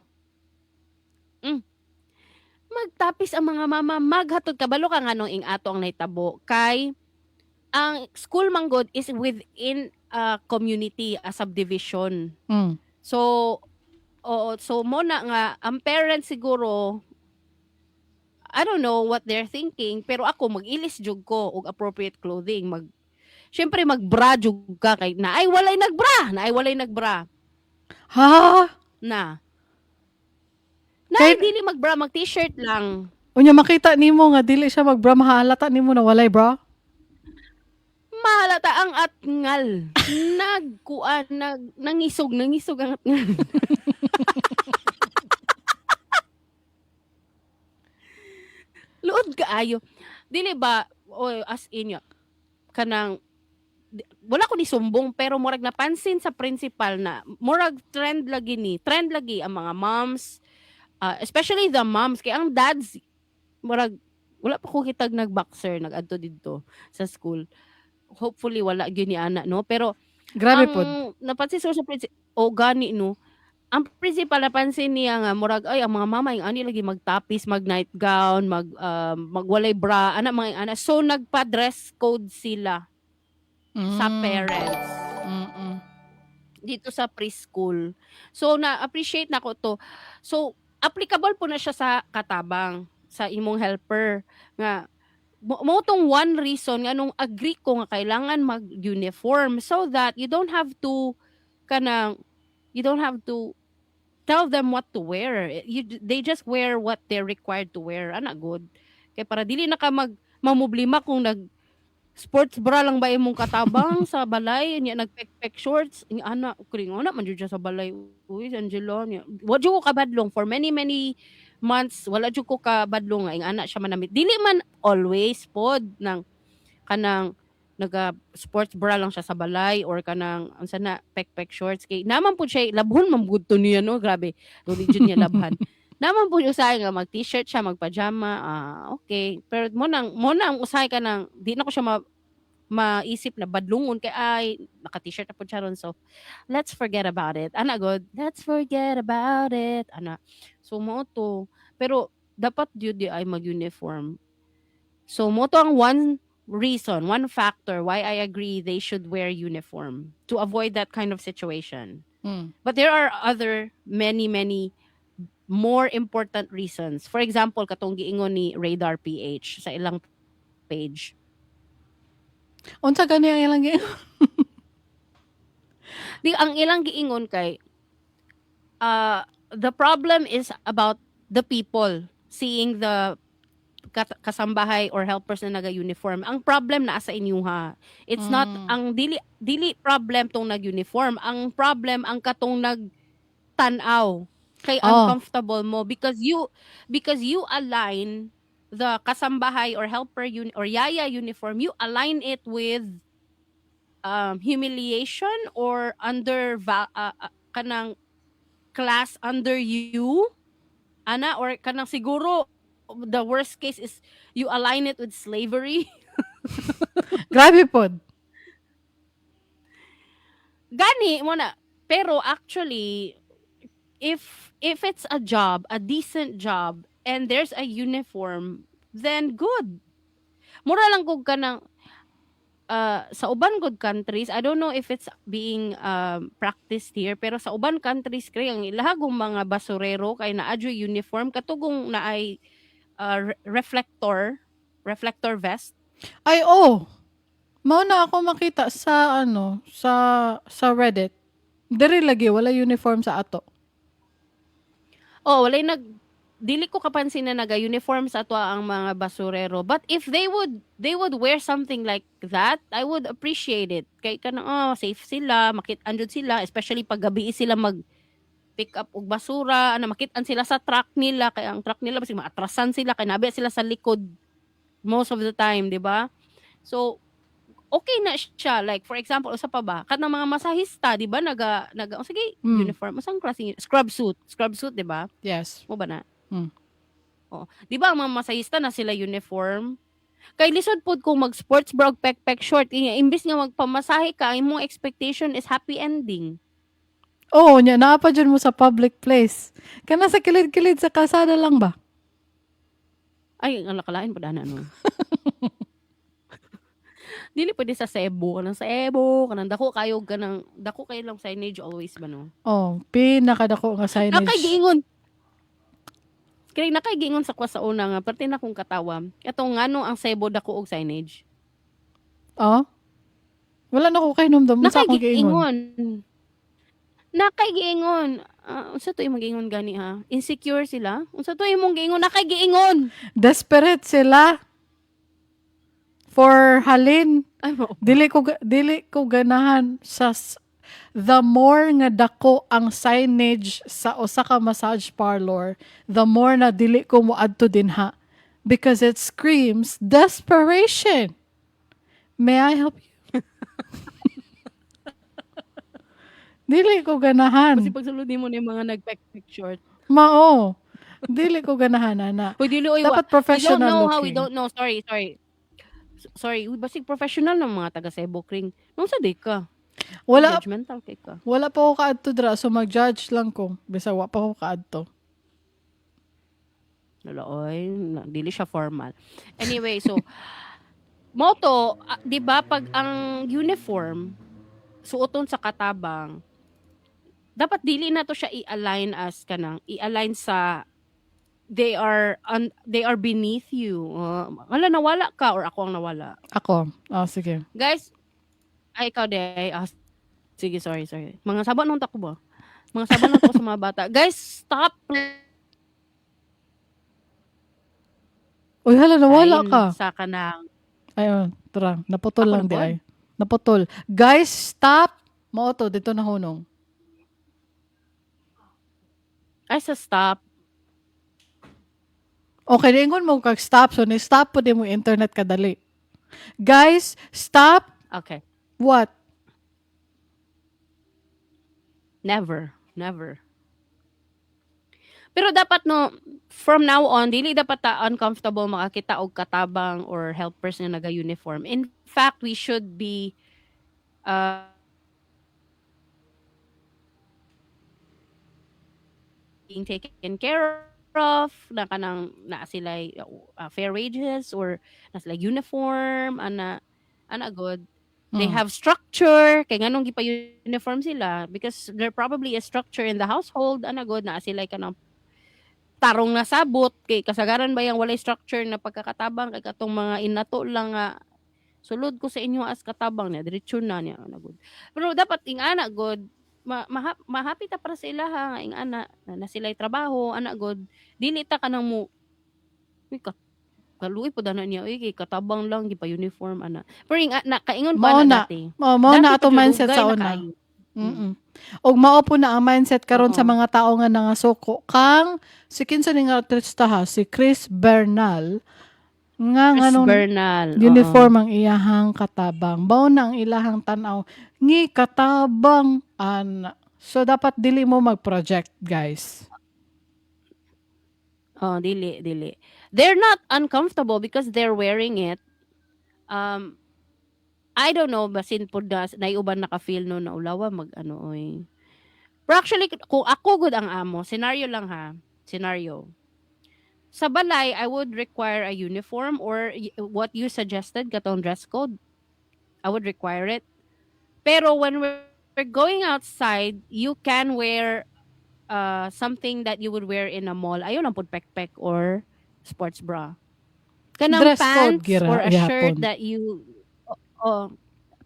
Magtapis ang mga mama. Maghatod kabalo ka nga nung ing ato ang naitabo. Kay, ang school manggod is within a community, a subdivision. Mm. So mo na nga, ang parents siguro, I don't know what they're thinking, pero ako, mag-ilis jug ko og appropriate clothing. Siyempre, mag-bra jug ka. Kay, naay walay nagbra. Ha? Dili mag-bra, mag-t-shirt lang. Unya makita nimo nga dili siya mag-bra, mahalata nimo na walay bra. Mahalata ang atngal. Nangisog ang atngal. Luod kaayo. Dili ba, as in kanang, wala ko ni sumbong, pero murag napansin sa principal na, murag trend lagi ang mga moms, especially the moms, kaya ang dads, murag, wala pa ko kitag nag-boxer, nag-adto dito sa school. Hopefully, wala gyud ni ana, no? Pero, Grabe po. napansin sa principal, gani, no? Ang principal napansin niya nga murag ang mga mama yung ani lagi magtapis, mag night gown, magwalay bra, mga so nagpa-dress code sila sa parents dito sa preschool. So na-appreciate nako to. So applicable po na siya sa katabang, sa imong helper nga mo tong one reason nga nung agree ko nga kailangan mag-uniform so that you don't have to tell them what to wear. They just wear what they're required to wear. Ana good. Kay para dili na ka mamublima kung sports bra lang ba imong katabang sa balay niya nagpek-pek shorts ni ana kring ana man jud siya sa balay. Uy, si Angelo niya. Wa jud ko kabadlong for many months. Wala jud ko kabadlong nga ing ana siya manamit. Dili man always pod ng kanang naga sports bra lang siya sa balay or kanang unsa na pek-pek shorts kay naman po siya labhon man gud to niya no grabe dili jud niya labhan naman po usahay nga mag t-shirt siya mag pajama okay pero mo nang usahay ka nang di na ko siya maisip na badlungon kay ay naka t-shirt na po siya ron so let's forget about it ana god let's forget about it ana so mo to pero dapat jud di ay mag uniform so mo to ang one factor why I agree they should wear uniform to avoid that kind of situation. But there are other many more important reasons. For example, katong giingon ni Radar PH sa ilang page. Unsa gani ang ilang Di ang ilang giingon kay the problem is about the people seeing the kasambahay or helpers na naga-uniform. Ang problem na sa inyo ha. It's not ang dili problem tong nag-uniform. Ang problem ang katong nagtanaw kay uncomfortable mo because you align the kasambahay or helper or yaya uniform, you align it with humiliation or kanang class under you ana or kanang siguro the worst case is you align it with slavery. Grabe pod. Gani mo na. Pero actually, if it's a job, a decent job, and there's a uniform, then good. Mura lang kog kanang sa uban good countries, I don't know if it's being practiced here, pero sa uban countries kay ang ilahagong mga basurero kay naadyo uniform katugong naay reflector vest. Ay, mao na ako makita sa sa Reddit. Diri lagi wala uniform sa ato. Walay dili ko kapansin na naga-uniform sa ato ang mga basurero. But if they would wear something like that, I would appreciate it. Kay kanang safe sila, andun sila, especially pag gabi sila mag pick up og basura, makit-an sila sa truck nila, kaya ang truck nila basig maatrasan sila, kay nabi sila sa likod most of the time, di ba? So, okay na siya. Like, for example, usa pa ba? Kanang mga masahista, di ba? Sige, uniform. Masang klase? Scrub suit, di ba? Yes. Mo ba na? Di ba ang mga masahista na sila uniform? Kay lisod pod kung mag-sports bra og pek-pek short, imbis nga magpamasahe ka, imong expectation is happy ending. Nya naa pa dyan mo sa public place. Kana sa kilid-kilid sa kalsada lang ba? Ay, ang lakalain pa dana no. Dili pwede sa Cebu, kanang dako kayo lang signage always ba no? Pinakadako nga signage. Nakay giingon sa kwa sa una nga parte na kong katawa. Etong ngano ang Cebu dako og signage. Wala na ko kay numdum sa akong giingon. Nakay giingon. Unsa to imong giingon gani ha? Insecure sila? Unsa to imong giingon? Nakay giingon. Desperate sila. For halin. Ay mo. Dili ko ganahan sa the more nga dako ang signage sa usa ka massage parlor, the more na dili ko moadto dinha because it screams desperation. May I help you? Dili ko ganahan. Kasi pagsulod mo ni mga nag-pek-pek short. Mao. Dili ko ganahan ana. Dapat professional looking. We don't know. Sorry. Basig professional ng mga taga Cebu Kring. Nung sa di ka. Wala. Judgmental kay ka. Wala pa ko kaadto dra so mag-judge lang ko. Bisa wa pa ko kaadto. Loloy, dili siya formal. Anyway, so moto, 'di ba pag ang uniform suoton sa katabang, dapat dili na to siya i-align sa they are beneath you. Nawala ka or ako ang nawala? Ako. Sige. Guys, ikaw de. Sige, sorry. Mga sabon nung tako ba? Mga saban na to sa mga bata. Guys, stop Uy, hala, nawala line ka. sa kanang Ayun, tara, naputol ako lang na di pod. ay. Naputol. Guys, stop! Mao to, dito na hunong. Ay, sa stop. Okay, ringon mo kag stop. So, ni-stop po din mo internet kadali. Guys, stop! Okay. What? Never. Never. Pero dapat no, from now on, dili dapat ta uncomfortable makakita og katabang or helpers nga naga-uniform. In fact, we should be uh, being taken care of, na kanang na sila fair wages or na sila uniform, ana good. They Mm. have structure, kay nganong gipa uniform sila because there probably a structure in the household, ana good na sila kanang tarong na sabot kay kasagaran ba yang walay structure na pagkakatabang kay katong mga inato lang nga sulod ko sa inyo as katabang niya diretso na niya ana good. Pero dapat ing ana good mahapit ta para sa ilaha nga ing ana na sila'y trabaho ana god dili ta kanang mo uy kaluoy po dana niya uy kay katabang lang gipa uniform ana pero ing na kaingon ko Mao ana na. dati Mao na dati ato pa jud mindset ugay sa na una. kaayo. Mm. Mm. Og mao po na ang mindset karon sa Oo. mga tao nga nangasuko kang si kinsa ni nga artista ha, si Chris Bernal nga Chris nganong Bernal oo. uniform ang iyahang katabang. Mao na ang ilahang tan-aw ngi katabang ana. So dapat dili mo mag-project, guys. Oh, dili. They're not uncomfortable because they're wearing it. Um, I don't know, basin po naiuban naka-feel no na ulawa mag ano oy. Pero actually, kung ako good ang amo, scenario lang ha, scenario. Sa balay, I would require a uniform or what you suggested, katong dress code. I would require it. Pero when we're going outside, you can wear something that you would wear in a mall. Ayun ang put-pek-pek or sports bra. Kanang Dress code pants or gira a shirt gihapon. that you oh,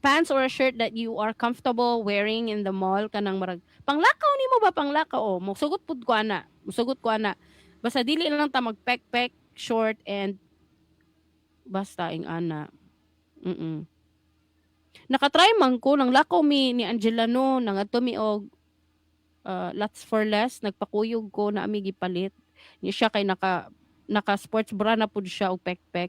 pants or a shirt that you are comfortable wearing in the mall kanang marag panglakaw nimo ba panglakaw oh musugot ko ana basta dili lang ta magpek-pek short and basta ing ana mm nakatry man ko nang lakaw mi ni Angela no nangadto mi og lots for less nagpakuyog ko na ami gipalit ni siya kay naka sports bra na pud siya og pek-pek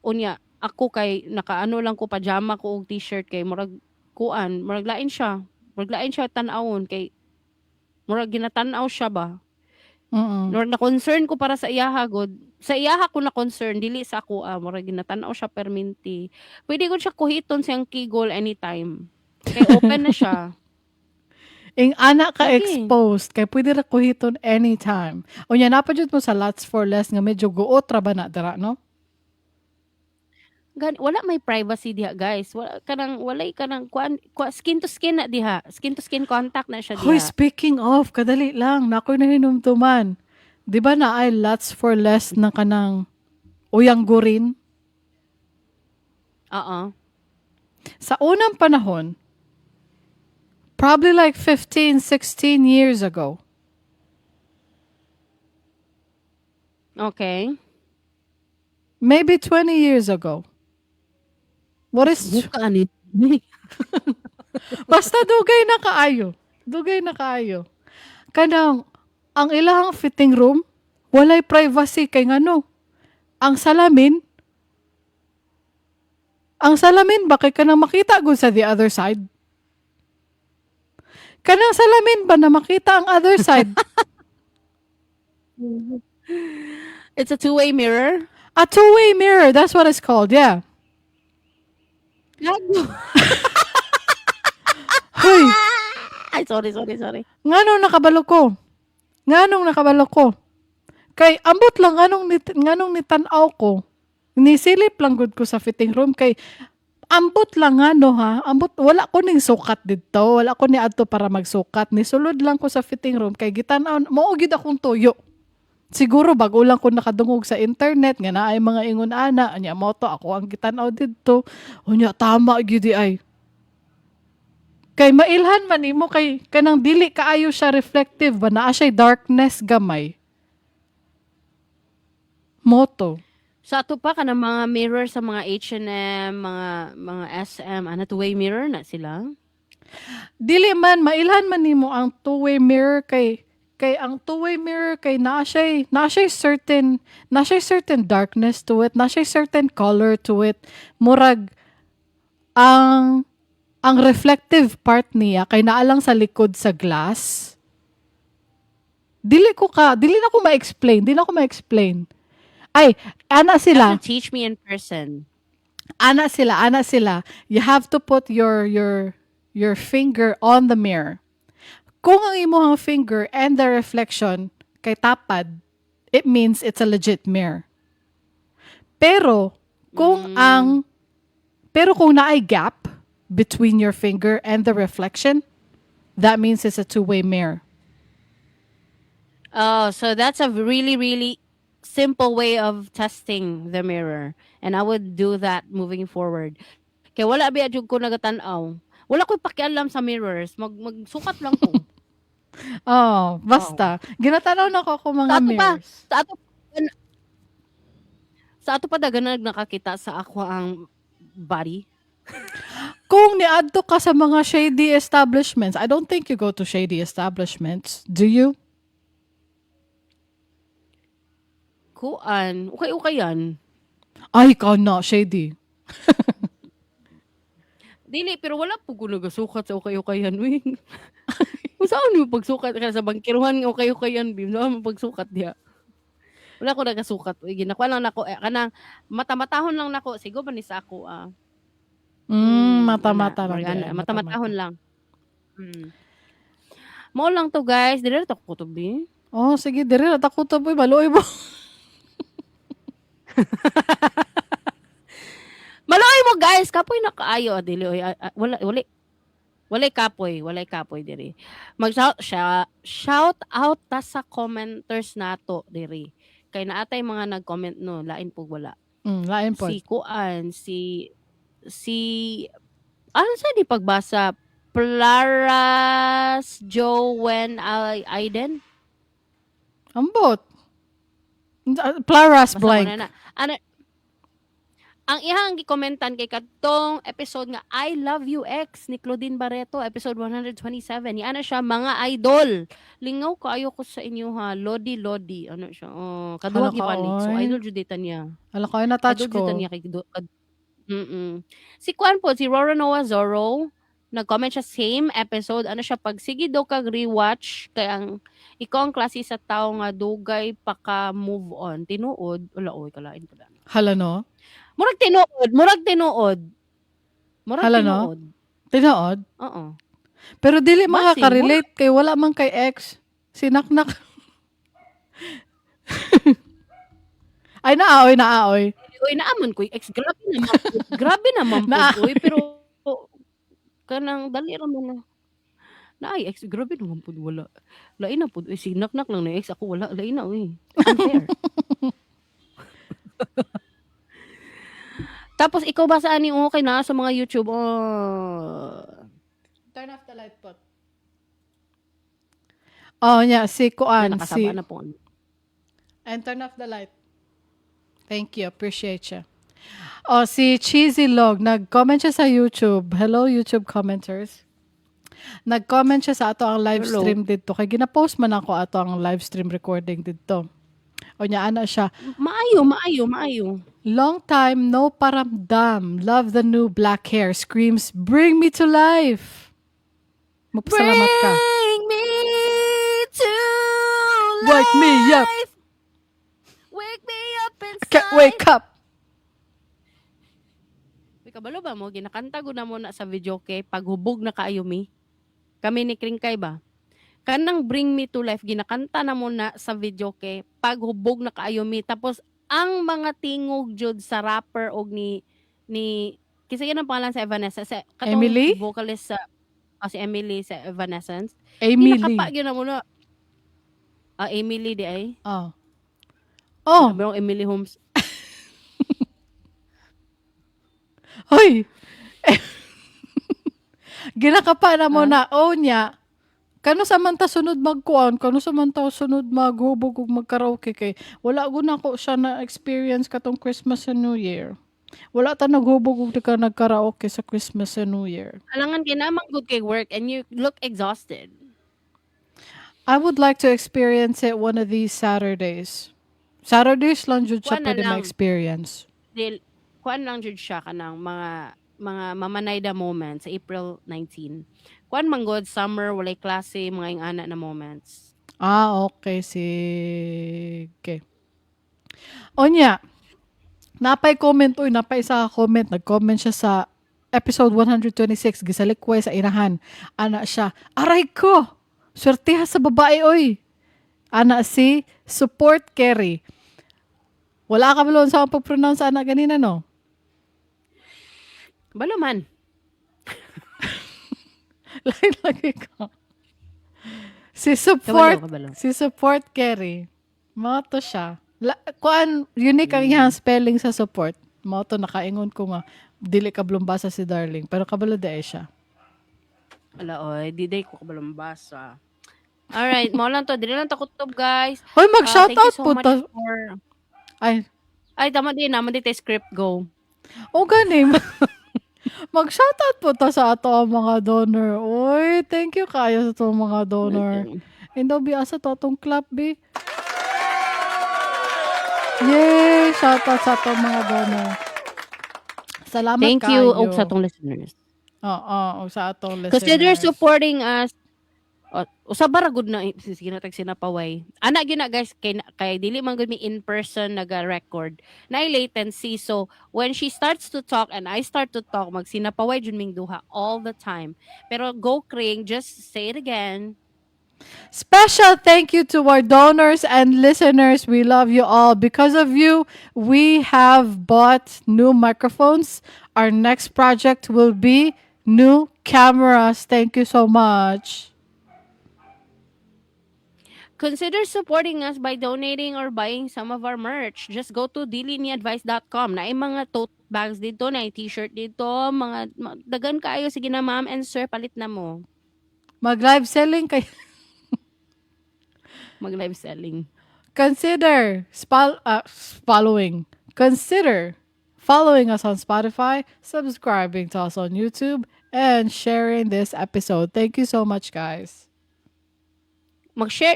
unya ako kay nakaano lang ko pajama ko og t-shirt kay murag kuan murag lain siya tan-awon kay murag ginatan-aw siya ba Mm. nor na concern ko para sa iyaha god sa iyaha ko na concern dili sa ako murag ginatan-aw siya perminti pwede ko siya kuhiton siyang kigol anytime kay open na siya Ing ana ka lagi exposed kay pwede ra kuhiton anytime. Unya napadyud mo sa lots for less nga medyo guot ra ba na dira no? wala may privacy diha guys walay kanang skin to skin na diha skin to skin contact na siya Hoy, diha. speaking of, kadali lang, nakoy nahinumtuman. 'Di ba na ay lots for less na kanang uyang gurin? Oo. Sa unang panahon, probably like 15, 16 years ago, Okay. maybe 20 years ago. What is Buka ni. basta dugay na kaayo. Dugay na kaayo. Kanang ang ilahang fitting room walay privacy kay ngano. Ang salamin ba kay kanang makita gud sa the other side? Kanang salamin ba na makita ang other side? It's a two-way mirror. A two-way mirror, that's what it's called, yeah. Gago. Hoy, Ay, sorry. nganong nakabalo ko? Kay ambot lang nganong nitan-aw ko. Nisilip lang gud ko sa fitting room kay ambot lang ambot wala ko ning sukat didto, wala ko ni adto para magsukat. Nisulod lang ko sa fitting room kay gitan-aw mao gyud akong tuyo. Siguro bago lang ko nakadungog sa internet nga naay mga ingon ana anya mo to ako ang gitan-aw didto. Unya tama gyud ay. Kay mailhan man imo kay kanang dili kaayo siya reflective ba naa siya darkness gamay. Moto. Sa ato pa kanang mga mirror sa mga H&M, mga SM, ana two-way mirror na sila. Dili man mailhan man nimo ang two-way mirror kay ang two-way mirror kay naa siya certain darkness to it, naa siya certain color to it. Murag ang reflective part niya kay naa lang sa likod sa glass. Dili na ko ma-explain. Ay, ana You sila. have to teach me in person. Ana sila. You have to put your finger on the mirror. Kung ang imong finger and the reflection kay tapad, it means it's a legit mirror. Pero kung naay gap between your finger and the reflection, that means it's a two-way mirror. Oh, so that's a really, really simple way of testing the mirror. And I would do that moving forward. Kaya wala ba jud ko nagatanaw. Wala ko pakialam sa mirrors. Magsukat lang ko. Oh, basta. Ginatanaw na ko mga Sa ato pa, mirrors. sa ato pa dagan nakakita sa ako ang body. Kung niadto ka sa mga shady establishments, I don't think you go to shady establishments. Do you? Kuan, ukay-ukay yan. Ay, ikaw na, shady. Dili, pero wala po ko nagasukat sa ukay-ukayan, wing. Kung saan mo pagsukat ka sa bangkiruhan ng ukay-ukayan, bim, saan mo pagsukat diya? Wala ko nagasukat. Ginakuha lang nako, kanang mata-matahon lang nako. Sigo ba ni sa ako, Mata-mata lang. Morgana, yan, mata-matahon lang. Mo lang to, guys. Dili to ko to, bi. Oh, sige, diri na takot to boy, maluoy mo. Maloy mo, guys. Kapoy na kaayo. Dili, walay kapoy diri. Shout out ta sa commenters nato diri. Kay naatay mga nag-comment no, lain pug wala. Lain po. Si Kuan, si ano sa di pagbasa Plaras Jowen Aiden. Ambot. Plaras Basta mo blank. na. Ano, ang ihang gikomentan kay katong episode nga I Love You X ni Claudine Barreto, episode 127. Yan na siya, mga idol. Lingaw kaayo ko sa inyo ha. Lodi. Ano siya? Oh, kaduwag Hala ka, ibalik. So oy. idol jud dita niya. Alam ko, ay na-touch Idol jud ko. niya kay Si Kwan po, si Rora Noah Zorro, nag-comment siya same episode. Ano siya, pag sige daw kag rewatch, kay ang ikaw ang klase sa tao nga dugay pa ka move on. Tinuod, wala oy kalain pa daan. Hala no? Murag tinuod. Hala no? Tinood? Oo. Pero dili Basi, makaka-relate kay wala man kay ex. Sinaknak. Ay, naaoy. Uy, naaman ko ex. Grabe naman po. Uy, pero kanang dali ra mo na. Naay ex, grabe naman po. Wala. Lain na po. Sinaknak lang na ex. Ako wala. Lain na, uy. Unfair. Tapos, ikaw ba saan yung okay na sa mga YouTube? Turn off the light pot. Oh, yeah. Si Kuan. Nakasaba na po. And turn off the light. Thank you. Appreciate you. Oh, si Cheesy Log. Nag-comment siya sa YouTube. Hello, YouTube commenters. Nag-comment siya sa ato ang live Hello. stream dito. Kaya gina-post man ako ato ang live stream recording dito. O niya, ana siya. Maayo. Long time, no paramdam. Love the new black hair. Screams, bring me to life. Magpasalamat ka. Bring me to life. Wake me up. Wake me up I inside. can't wake up. Kabalo ba mo, ginakanta ko na mo na sa video kay paghubog na kaayo mi. Kami ni Kringkay ba? Kanang Bring Me to Life, ginakanta na mo na sa video kay paghubog na kaayo mi. Tapos, ang mga tingog jud sa rapper og ni kasi yan ang pangalan sa Evanescence. Emily? Vocalist sa si Emily sa Evanescence. Emily. Ginakapa yun na mo na. Emily di ay. Oh. Oh. Sabi Emily Holmes. Hoy. Ginakapa na mo Ah? na, niya, kano sa man ta sunod magkuan, kano sa man ta sunod maghubog ug magkaraoke kay wala gud nako siya na experience katong Christmas and New Year. Wala ta naghubog ug ka nagkaraoke sa Christmas and New Year. Alangan kinamang good kay work and you look exhausted. I would like to experience it one of these Saturdays. Saturdays lang jud siya Kuan na pwede lang, ma-experience. kuan lang jud siya kanang mga mamanayda moments sa April 19. Kuan man god summer walay klase mga ingana na moments. Okay, sige. Onya, napay isa ka comment, nag-comment siya sa episode 126, gisalikway sa inahan. Ana siya, aray ko! Swertiha sa babae, oy! Ana si Support Carry. Wala ka balon sa akong pag-pronounce ana ganina, no? Balo man. Lain lagi ko. Si Support, Kabalo. si Support Carry. Moto siya. Kuan, unique ang iyang spelling sa support. Moto, nakaingon ko nga, dili ka blumbasa si Darling. Pero kabalo dae siya. Ala oy, di day ko kabalong basa. Alright, mo lang to. Dili lang ta kutob, guys. Hoy, Thank you mag-shoutout so po much ta. for... Ay, tama din tayo script go. gani. Mag-shoutout po ta sa ato ang mga donor. Uy, thank you kayo sa itong mga donor. Indo biasa to atong clap, be. Yay! Shoutout sa atong mga donor. Salamat Thank kayo. you og sa atong listeners. Oo, sa atong listeners. Consider supporting us. Usa bara gud na sige na tag sinapaway. Ana gyud na guys kay dili man gud mi in person naga-record. Nay latency so when she starts to talk and I start to talk magsinapaway jud ming duha all the time. Pero go Kring, just say it again. Special thank you to our donors and listeners. We love you all. Because of you, we have bought new microphones. Our next project will be new cameras. Thank you so much. Consider supporting us by donating or buying some of our merch. Just go to diliniadvice.com. Na mga tote bags dito, na t-shirt dito, mga dagan kayo. Sige na ma'am and sir, palit na mo. Mag-live selling kayo. Mag-live selling. Consider following. Consider following us on Spotify, subscribing to us on YouTube, and sharing this episode. Thank you so much, guys.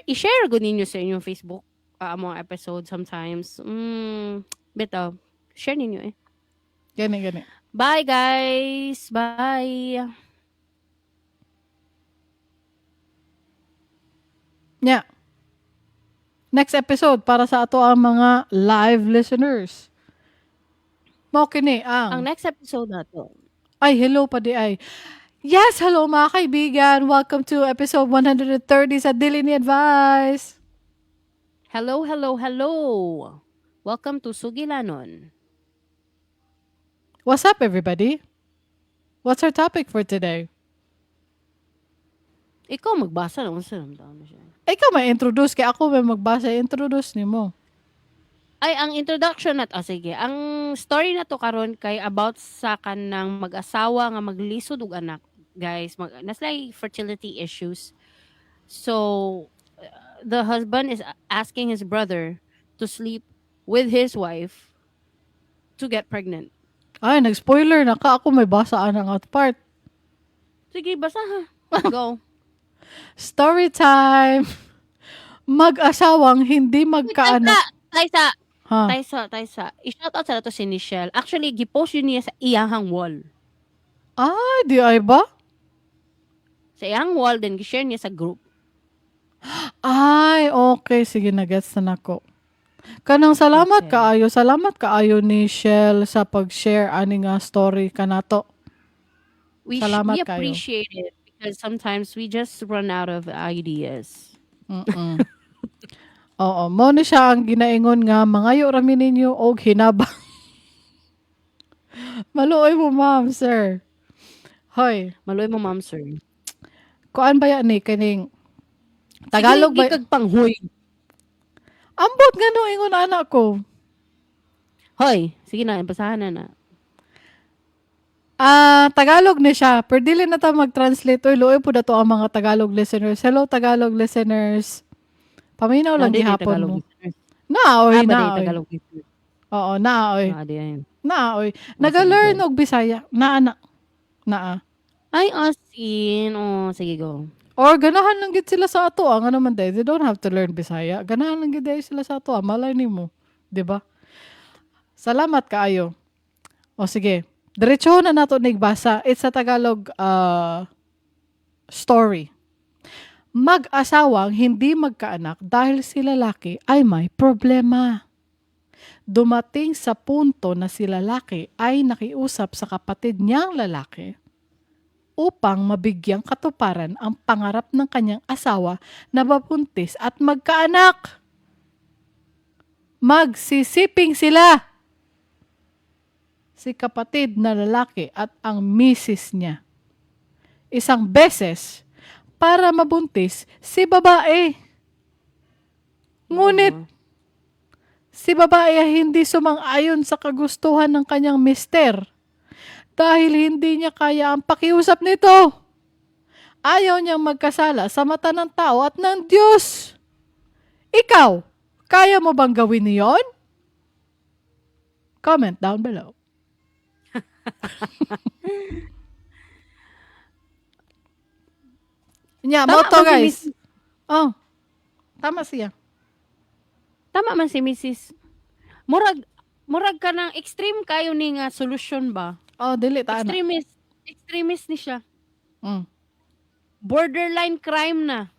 I-share gud ninyo sa inyong Facebook mga episode sometimes. Bitaw, share ninyo eh. Gani. Bye guys. Bye. Yeah. Next episode para sa ato ang mga live listeners. Mao kini Ang next episode na to. Ay, hello pa di ay. Yes, hello mga kaibigan. Welcome to episode 130 sa Dili ni Advice. Hello. Welcome to Sugilanon. What's up, everybody? What's our topic for today? Ikaw magbasa na unsa naman siya. Ikaw ma-introduce kay ako may magbasa. Introduce ni mo. Ay, ang introduction na sige. Ang story na to karon kay about sa kanang mag-asawa nga maglisod og anak. Guys, naslay fertility issues. So, the husband is asking his brother to sleep with his wife to get pregnant. Ay, nag-spoiler na ka. Ako may basa ang at part. Sige, basa ha. Go. Story time. Mag-asawang hindi magkaanak. Taysa. I-shout out sa to si Nichelle. Actually, gipost yun niya sa iyahang wall. Ay, di ay ba? Sa iyahang wall, then gi-share niya sa group. Ay, okay. Sige, nagets na nako. Kanang salamat Okay. kaayo ni Shell sa pag-share ani nga story kanato. Salamat We kayo. appreciate it because sometimes we just run out of ideas. Oo, mo ni siya ang ginaingon nga mangayo rami ninyo og hinabang. Maluoy mo, ma'am, sir. Hoy, Maloy mo, ma'am, sir. kuan ba yan ni kaning Tagalog Sige, ba? kag panghoy. Ambot nga no ingon anak ko. Hoy, sige na, basahan na. Tagalog ni siya. Pero dili na ta mag-translate. Uy, luoy po na to ang mga Tagalog listeners. Hello, Tagalog listeners. Paminaw lang Di gihapon mo. Tagalog listeners. Naoy, Ba di naoy. Tagalog listeners? Oo, naoy. Di ayun. Naoy. Sige, Nag-learn go. og Bisaya. Naa. Ay, as in. Sige, go. Or ganahan lang gid sila sa ato. Nga naman day. They don't have to learn Bisaya. Ganahan lang gid day sila sa ato. Malay nimo, 'di ba? Salamat kaayo. O sige. Diretso na nato nagbasa. It's a Tagalog story. Mag-asawang hindi magkaanak dahil si lalaki ay may problema. Dumating sa punto na si lalaki ay nakiusap sa kapatid niyang lalaki upang mabigyang katuparan ang pangarap ng kanyang asawa na mabuntis at magkaanak. Magsisiping sila, si kapatid na lalaki at ang misis niya, isang beses para mabuntis si babae. Ngunit si babae ay hindi sumang-ayon sa kagustuhan ng kanyang mister dahil hindi niya kaya ang pakiusap nito. Ayaw niyang magkasala sa mata ng tao at ng Diyos. Ikaw, kaya mo bang gawin niyon? Comment down below. Nya, mo Tama to man si guys. Mrs. Oh, tama siya. Tama man si Mrs. Murag ka ng extreme kayo ni nga solution ba? Oh, dili ta na. Extremist ni siya. Mm. Borderline crime na.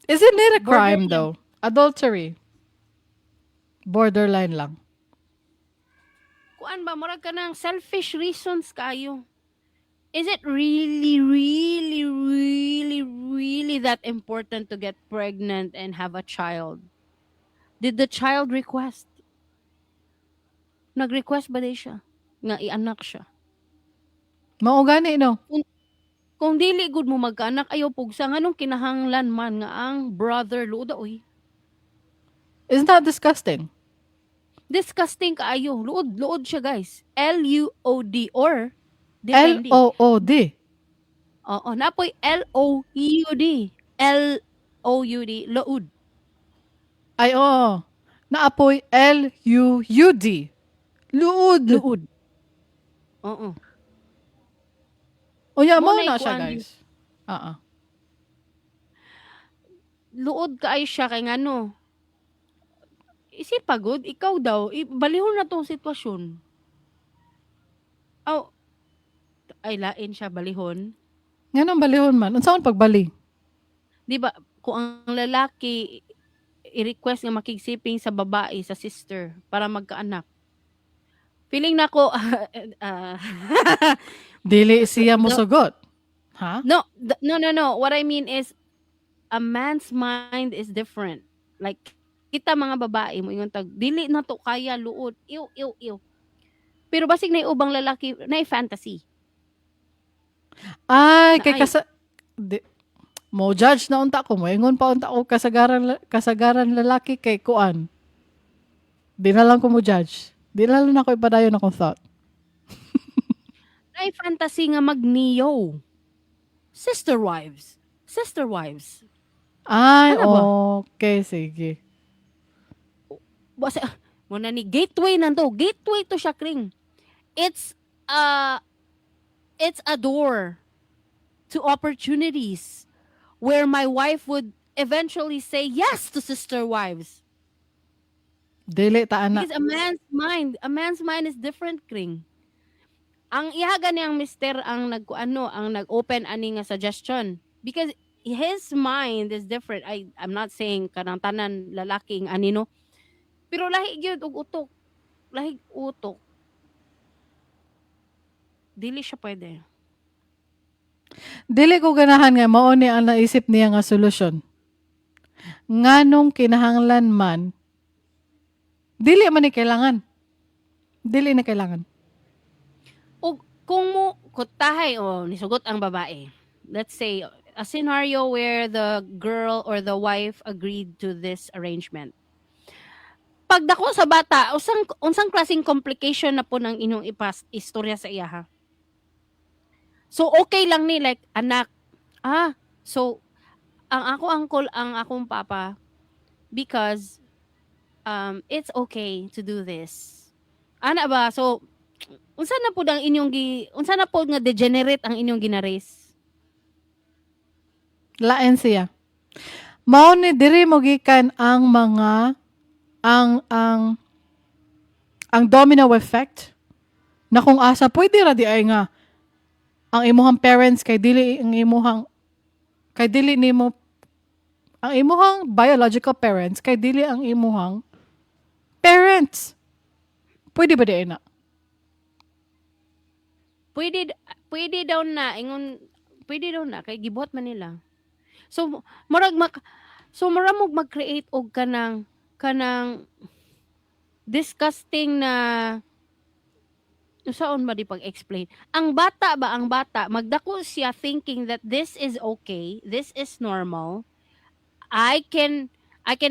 Isn't it a crime Borderline. though? Adultery. Borderline lang. Kuan ba murag ka ng selfish reasons kayo? Is it really, really, really, really that important to get pregnant and have a child? Did the child request? Nag-request ba di siya? Nga ianak siya. Mao gani no. Kung dili good mo magkaanak, ayaw pugsa. Nganong kinahanglan man nga ang brother luda, oy. Isn't that disgusting? Disgusting kaayo. Luod siya, guys. L-U-O-D or depende. L-O-O-D. Oo, napoy L-O-U-D. L-O-U-D. Luod. Ay, oo. Naapoy L-U-U-D. Luod. Luod. Oo. Unya, mo Mo na na siya, ikuan. guys. Luod kaayo siya kay ngano. Isip pagod, ikaw daw, balihon na tong sitwasyon. Oh, ay lain siya balihon. Nga nang balihon man. Unsa man pagbali? Di ba, kung ang lalaki i-request nga makigsiping sa babae, sa sister, para magkaanak. Feeling na ko, Dili siya musugot. Ha? no. What I mean is, a man's mind is different. Like, kita mga babae mo yung tag, dili na to kaya luod. Ew. Pero basig na ubang lalaki, na fantasy. Ay, kay Naay. mo judge na unta ko mo. Ingon pa unta ko kasagaran lalaki kay kuan. Di na lang ko mo judge. Di na lang ako ipadayon akong thought. Na fantasy nga mag-neo. Sister wives. Ay, Ano ba? okay, sige. Basta, muna ni gateway nanto. Gateway to siya, Kring. It's a door to opportunities where my wife would eventually say yes to sister wives. Dili ta ana. Because a man's mind is different, Kring. Ang ihaga niyang mister ang nag-open ani nga suggestion. Because his mind is different. I'm not saying kanang tanan lalaking anino. Pero lahi gyud og utok. Lahi utok. Dili siya pwede. Dili ko ganahan nga mao ni ang naisip niya nga solusyon. Nganong kinahanglan man dili man ni kailangan. Dili na kailangan. O kung mo kutahay nisugot ang babae. Let's say a scenario where the girl or the wife agreed to this arrangement. Pagdako sa bata, unsang klaseng complication na po ng inyong istorya sa iya ha. So okay lang ni like anak. So ang ako uncle, ang akong papa because it's okay to do this. Ana ba? So unsa na pud ang inyong unsa na pud nga degenerate ang inyong ginaris? Lain siya. Mao ni diri mo gikan ang mga ang domino effect na kung asa pwede ra di ay nga ang imuhang parents kay dili nimo ang imuhang biological parents kay dili ang imuhang parents. Pwede ba di ay na? Pwede daw na ingon pwede daw na kay gibuhat man nila. So murag mo mag-create og kanang disgusting na saon ba di pag-explain. Ang bata magdako siya thinking that this is okay, this is normal. I can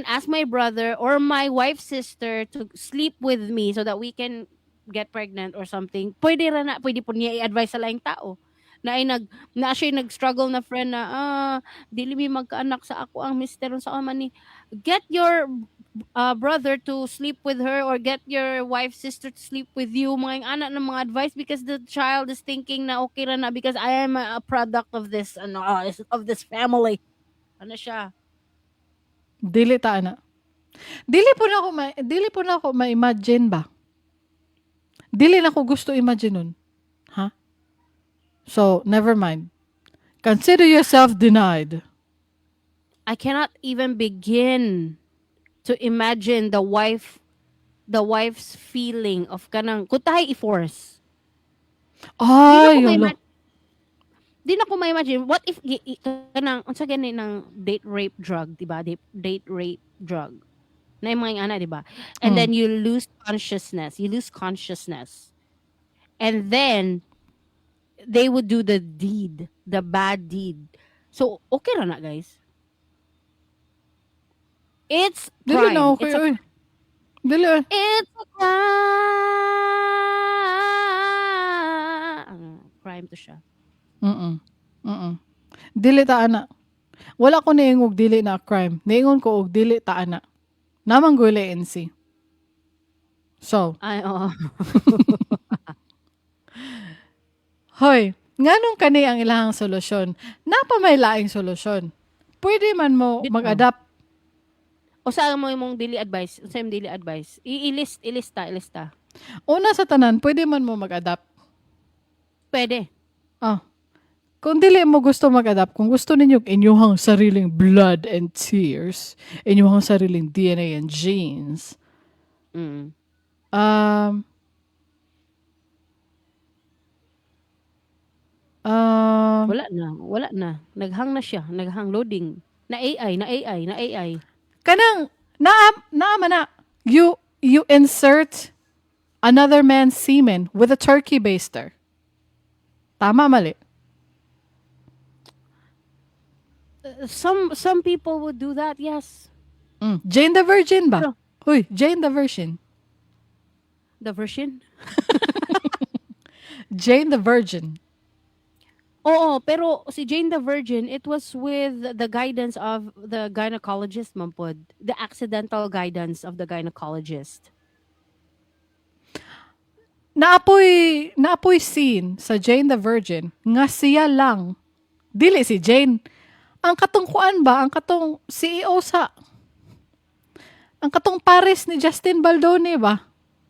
ask my brother or my wife's sister to sleep with me so that we can get pregnant or something. Pwede po niya i-advise sa laing tao. Na ay siya nag-struggle na friend na dili mi magkaanak sa ako ang mister sa man ni get your brother to sleep with her or get your wife's sister to sleep with you mga anak ng mga advice because the child is thinking na okay ra na because I am a product of this of this family. Ano siya? Dili ta ana. Dili po na ako ma-imagine ba. Dili na ko gusto imagine nun. Ha? So, never mind. Consider yourself denied. I cannot even begin to imagine the wife's feeling of kanang kutahay i-force. Ay, Di na ko ma-imagine what if kanang unsa gani ng date rape drug, di ba? Date rape drug. Na yung mga ana, di ba? And then you lose consciousness. And then they would do the bad deed. So, okay ra na, guys. It's dili crime. na okay. It's a Oy. Dili. It's a crime. Crime to siya. Dili ta ana. Wala ko niingog dili na crime. Niingon ko og dili ta ana. Namang gule NC. So, Ay, oo. hoy, nganong kani ang ilahang solusyon? Napa may laing solusyon. Pwede man mo Bitaw. mag-adapt. O saan mo imong daily advice? Sa imong daily advice? Ilista. Una sa tanan, pwede man mo mag-adapt. Pwede. Kung dili mo gusto mag-adapt, kung gusto ninyo inyuhang sariling blood and tears, inyuhang sariling DNA and genes, Wala na. Naghang na siya. Naghang loading. Na AI. kanang naama na you insert another man's semen with a turkey baster. Tama mali. Some people would do that, yes. Jane the Virgin ba? Pero- Huy, Jane the Virgin. The version? Jane the Virgin. Oo, pero si Jane the Virgin, it was with the guidance of the gynecologist, mampod. The accidental guidance of the gynecologist. Naapoy scene sa Jane the Virgin nga siya lang. Dili si Jane. Ang katong kuan ba? Ang katong CEO ang katong pares ni Justin Baldoni ba?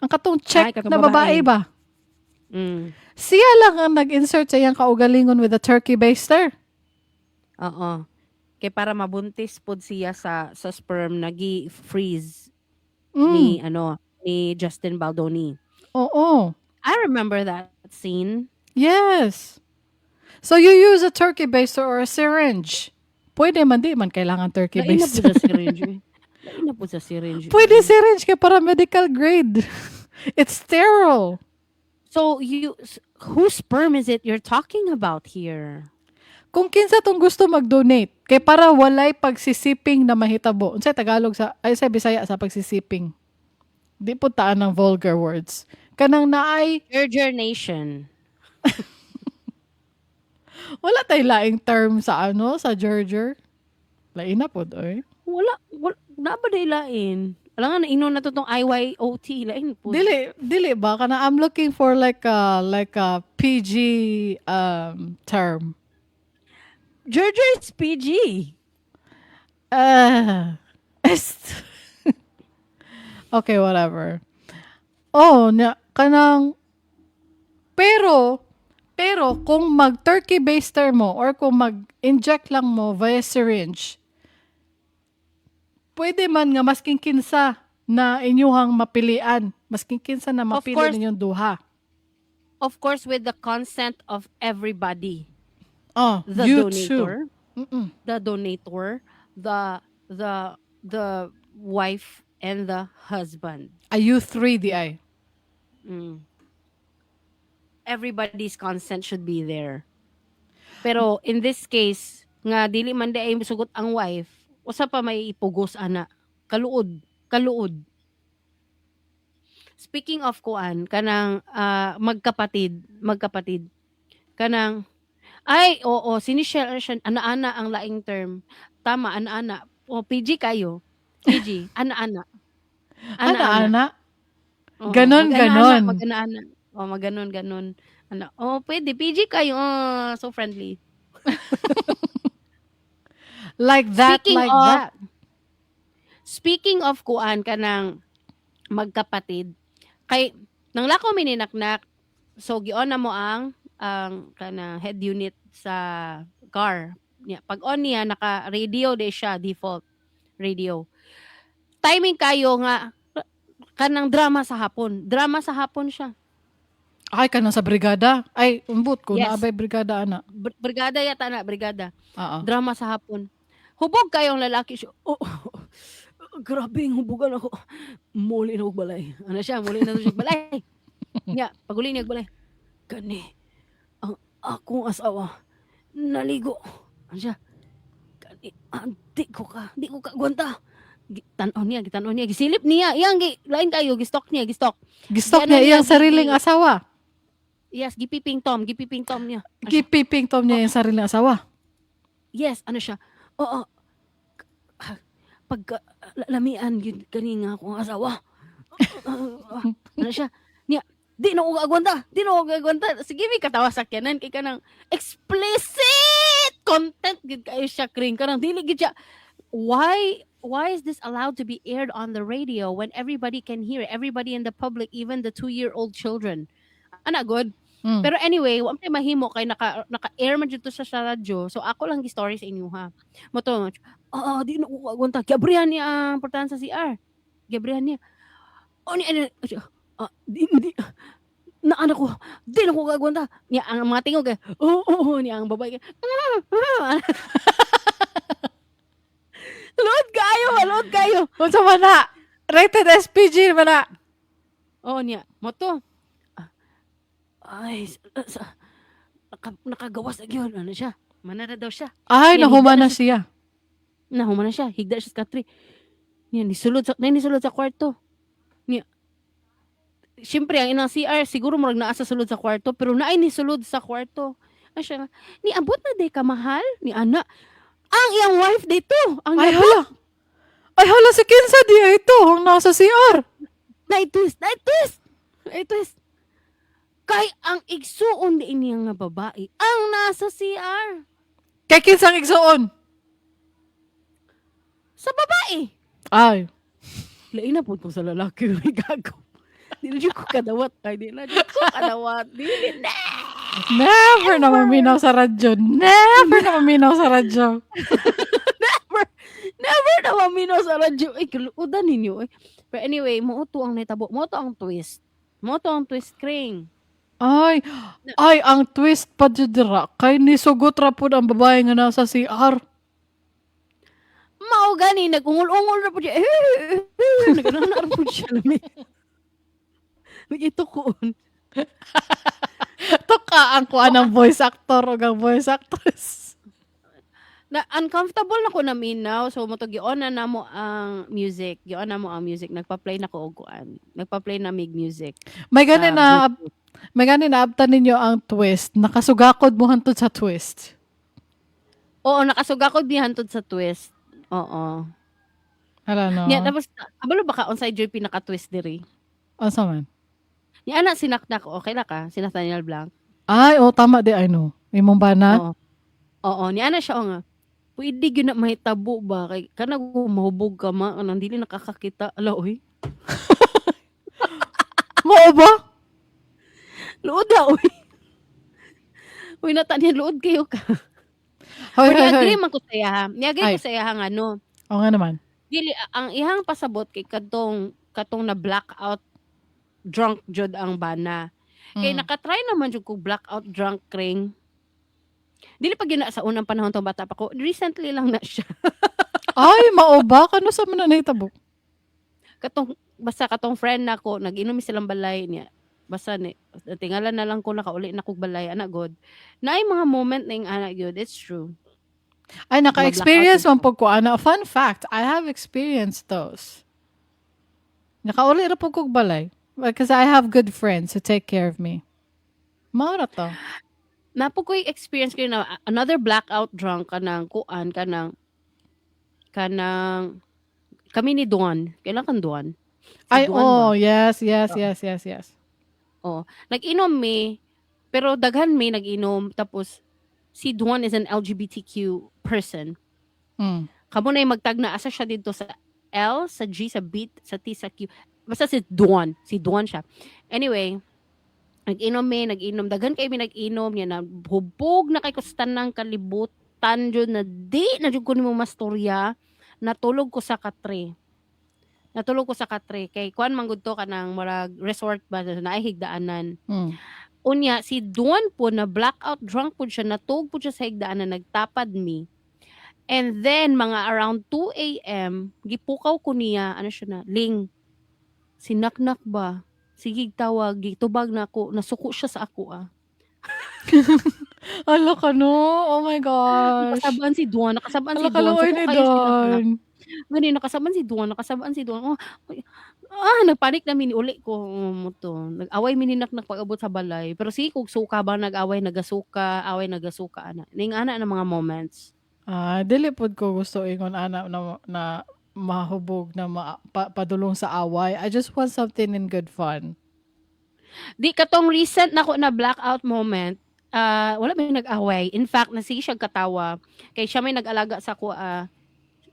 Ang katong check Ay, katong na babae ba? Siya lang ang nag-insert sa iyang kaugalingon with a turkey baster. Oo. Kay para mabuntis pod siya sa sperm nagi-freeze ni Justin Baldoni. Oo. I remember that scene. Yes. So you use a turkey baster or a syringe. Pwede man, di man kailangan turkey Lain na po baster. sa syringe. Pwede syringe kay para medical grade. It's sterile. So whose sperm is it you're talking about here? Kung kinsa tong gusto mag-donate, kay para walay pagsisiping na mahitabo. Unsay Tagalog sa Bisaya sa pagsisiping? Di po taan ng vulgar words. Kanang naay, Gerger Nation. wala tay laing term sa ano, sa Gerger. Lain na po, oy. Wala na ba daylain? Alam nga na na to tong IYOT lain po. Dili ba? Kana I'm looking for like a PG term. Gerger is PG. Est. Okay, whatever. Oh, kanang pero kung mag-turkey baster mo or kung mag-inject lang mo via syringe, pwede man nga masking kinsa na inyuhang mapilian. Masking kinsa na mapili course. ninyong duha. Of course, with the consent of everybody. Oh, The you donator, too. the donator, the wife, and the husband. You three di ay. Everybody's consent should be there. Pero in this case, nga dili man di ay sugot ang wife, usa pa may ipugos ana. Kaluod. Speaking of kuan, kanang magkapatid, kanang ay oo, sinishare siya ana-ana ang laing term. Tama, ana-ana. O PG kayo. PG, ana-ana. Ana-ana. Oo, Ganon, ganon. Mag-ana-ana. O maganon. Ano, pwede. PG kayo. So friendly. Like that, Speaking like of- that. Speaking of kuan kanang magkapatid, kay nang lako mininaknak, so gion na mo ang kana head unit sa car. Pag on niya naka-radio de siya default radio. Timing kayo nga kanang drama sa hapon siya. Ay, kanang sa brigada. Ay, umbot ko. Yes. Naabay brigada, ana. Brigada yata na, brigada. Oo. Drama sa hapon. Hubog kayong lalaki siya. Grabe yung hubugan ako. Muli na og balay. Ano siya? Muli na siya balay. Paguli niya og balay. Gani, ang akong asawa, naligo. Ano siya? Gani, di ko kagwanta. Gitanon niya, gisilip niya. Lain kayo, gistok niya. Gistok Ganon niya niya, iyang sariling asawa. Yes, gipiping tom niya. Ano siya? Gipiping tom niya yung sariling asawa. Yes, ano siya? Oo. Pag lamian yun kani nga akong asawa. Ano siya? Di na ko agwanta. Sige, may katawa sa kanan kay kanang explicit content gid kayo siya kring kanang dili gid siya. Why is this allowed to be aired on the radio when everybody can hear it? Everybody in the public, even the 2-year-old children. Ana good. Pero anyway, wa may mahimo kay naka-air man dito sa radyo. So ako lang gi-story sa inyo ha. Moto, di na ko agwanta. Gabrihan niya ang portahan sa CR. Gabrihan niya. Di na anak ko, di na ko agwanta. Niya ang mga tingog niya ang babae. Load kayo. Unsa man na? Rated SPG man na. Niya. Moto. Ay, nakagawas na yun. Ano siya? Manara daw siya. Ay, Yan, nahuman higda na siya. Nahuman na siya. Higda siya sa katri. Yan, nisulod sa kwarto. Niya. Siyempre, ang inang CR, siguro murag naa sa sulod sa kwarto, pero naay nisulod sa kwarto. Ay siya, ni abot na day ka mahal? Ni ana. Ang iyang wife dito. Ang Ay, nabot. hala si Kinsa di ito. Ang nasa CR. Night twist. Kay ang igsuon di iniyang nga babae, ang nasa CR. Kay Kinsang igsuon. Sa babae. Ay. Lain na po kung sa lalaki may gago. Dili ko kadawat. Ay, di na ko kadawat. Dili na. Never na maminaw sa radyo. Never na maminaw sa radyo. Ay, kaluudan ninyo. Pero anyway, mo to ang netabo. Mo to ang twist. Kring. Ay, ang twist pa dira. Kay nisugot ra pud ang babae nga nasa CR. Mao gani, nag-ungol-ungol na po siya. Nagananar po siya. Nag-itukoon. Toka ang kuan ng voice actor o ang voice actress. Na uncomfortable na ko na minaw. So mo to gion na mo ang music. Gion na mo ang music. Nagpa-play na ko og kuan. Nagpa-play na mig music May gani sa na Bluetooth. may gani na abtan ninyo ang twist. Nakasugakod mo hantod sa twist. Oo, nakasugakod ni hantod sa twist. Oo. Hala Nya no. tapos kabalo ba ka unsay joy pinaka-twist diri? Asa man? Nya ana sinakdak ko. Okay la ka? Si Nathaniel Blanc. Ay, oh, tama di ay no. Imong bana? Oo. Oo, nya ana siya o nga. Pwede gyud na mahitabo ba kay kanang mahubog ka ma kanang dili nakakakita. Ala oy. Mao ba? Luod na oy. Uy Nathaniel luod kayo ka. Hoy, Pero hoy, hoy. agree man ko sa iya. Niagay Ay. ko sa iya nga ano. Oo nga naman. Dili ang ihang pasabot kay katong na blackout drunk jud ang bana. Kay Mm. nakatry naman jud ko blackout drunk ring. Dili pa gyud na sa unang panahon tong bata pa ko. Recently lang na siya. Ay, mao ba? Kano sa man na nahitabo? Basta katong friend nako nag-inom silang balay niya. Basta ni tingala na lang ko nakauli na kog balay ana god. Naay mga moment na yung ana gyud. It's true. Ay, naka-experience man Ma-blackout po ko. Ana, fun fact, I have experienced those. Nakauli ra po kog balay. Because I have good friends who take care of me. Mao na to. Napo ko'y experience ko na another blackout drunk kanang kami ni Duan. Kailan kan Duan? Si Ay, Duan ba? oh, yes. Oh, nag-inom mi pero daghan mi nag-inom tapos si Duan is an LGBTQ person. Mm. Kamo na magtagna asa siya dito sa L, sa G, sa B, sa T, sa Q. Basta si Duan siya. Anyway, nag-inom, daghan kay mi nag-inom niya na hubog na kay kustan ng kalibutan jud na di na jud ko nimo mastorya. Natulog ko sa katre kay kuan man gud to kanang murag resort ba na ay higdaanan. Mm. Unya si Duan po na blackout drunk po siya, natug po siya sa higdaanan, nagtapad mi. And then mga around 2 AM gipukaw ko niya ano siya na ling sinaknak ba sige tawag gitubag na ako nasuko siya sa ako Ala ka no. Oh my gosh. nakasabaan si Duan Ala ka luoy ni Don. Gani nakasabaan si Duan oh, nagpanik na mini uli ko mo to nag-away mininak pag-abot sa balay pero sige kog suka ba nag-away nagasuka ana ning ana ng mga moments. Dili pod ko gusto ingon ana na mahubog na padulong sa away. I just want something in good fun. Di katong recent nako na blackout moment, wala may nag-away. In fact, nasige siya katawa. Kay siya may nag-alaga sa kuha.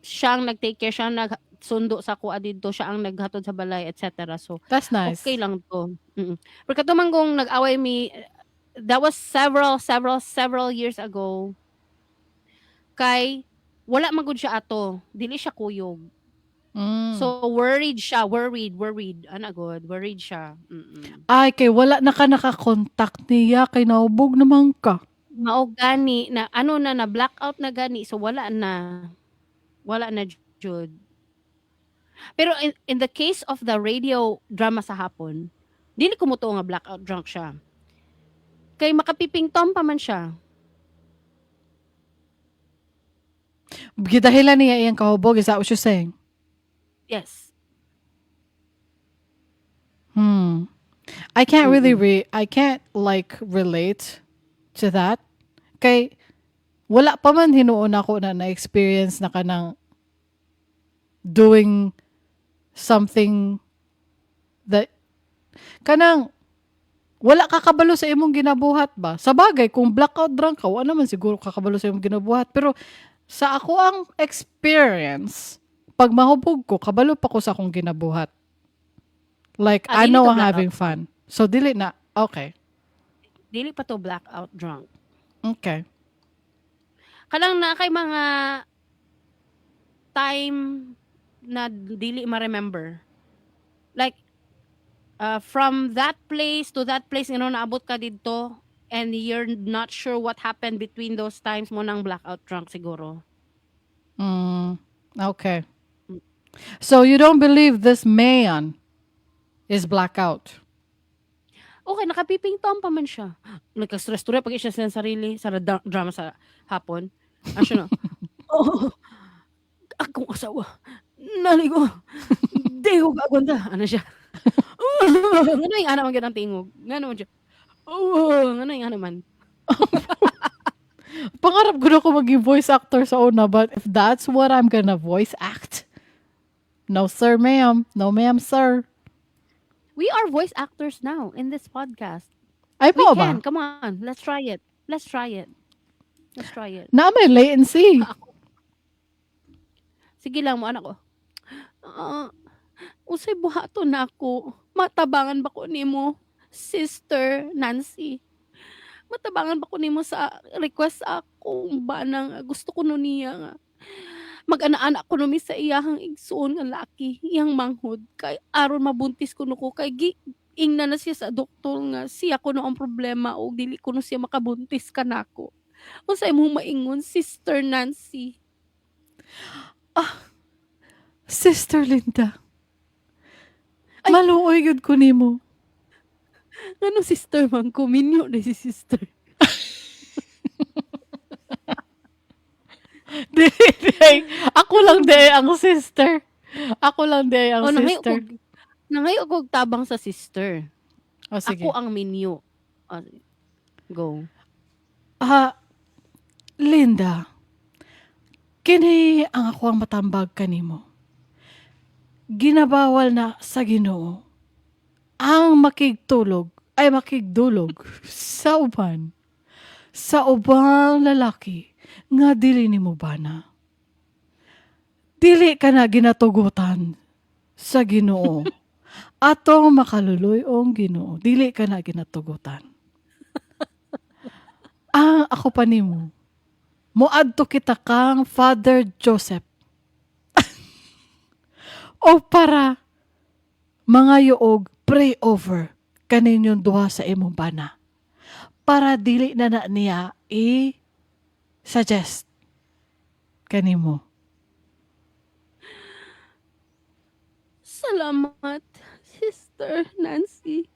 Siyang nag-take care, siyang nagsundo sa kuha dito, siya ang naghatod sa balay, etc. So, That's nice. okay lang to. Pero katumang kung nag-away that was several years ago. Kay, wala magud siya ato. Dili siya kuyog. Mm. So, worried siya. Worried. Ana god, worried siya. Ay, kay wala na ka nakakontakt niya, kay naubog naman ka. Mao gani na ano na blackout na gani so wala na jud. Pero in the case of the radio drama sa hapon, dili ko mutuo nga blackout drunk siya. Kay makapipingtom pa man siya. Gidahilan niya iyang kahubog, is that what you're saying? Yes. I can't really I can't like relate to that. Kay wala pa man hinuon ako na na-experience na kanang doing something that kanang wala ka kabalo sa imong ginabuhat ba? Sa bagay, kung blackout drunk ka, wala naman siguro kakabalo sa imong ginabuhat. Pero sa ako ang experience, pag mahubog ko, kabalo pa ko sa akong ginabuhat. Like, I Dili know to I'm blackout. having fun. So, dili na. Okay. Dili pa to blackout drunk. Okay. Kanang na kay mga time na dili ma-remember. Like from that place to that place naabot ka dito and you're not sure what happened between those times mo nang blackout drunk siguro. Okay. So, you don't believe this man is blackout? Okay, nakapipingtom pa man siya. Nagka-stress tuloy pag siya sa sarili sa drama sa hapon. Ano siya no? Oo, akong asawa. Naligo. Di ko kaagwanta. Ano siya? Ngano yung ana man gyud ang tingog. Ngano man siya? Ngano yung ana man? Pangarap ko na ko maging voice actor sa una, but if that's what I'm gonna voice act, no sir ma'am, no ma'am sir. We are voice actors now in this podcast. Ay We mo can. ba? Come on. Let's try it. Let's try it. Let's try it. Na may latency. Sige lang mo anak ko. Ah, usay buhaton na ako. Matabangan ba ko nimo, Sister Nancy? Matabangan ba ko nimo sa request akong banang gusto ko no niya nga mag-ana-ana ko no mi sa iyahang igsoon nga laki, iyang manghod kay aron mabuntis ko no ko kay ingna na siya sa doktor nga siya ko no ang problema o dili ko no siya makabuntis kanako. Unsay imong maingon, Sister Nancy? Sister Linda, Ay. maluoy yun ko nimo. Ngano sister man ko minyo na si sister. Di, ako lang di ang sister. Ako lang di ang sister. Nangayo ko tabang sa sister. O sige. Ako ang minyo. Go. Linda, kini ang ako ang matambag kanimo. Ginabawal na sa Ginoo ang makigdulog sa uban, sa ubang lalaki nga dili nimo bana. Dili ka na ginatugutan sa Ginoo. Atong makaluluy-ong Ginoo, dili ka na ginatugutan. Ako pa nimo. Moadto kita kang Father Joseph. O para mga yuog pray over kaninyong duha sa imong bana. Para dili na niya i-suggest kanimo. Salamat, Sister Nancy.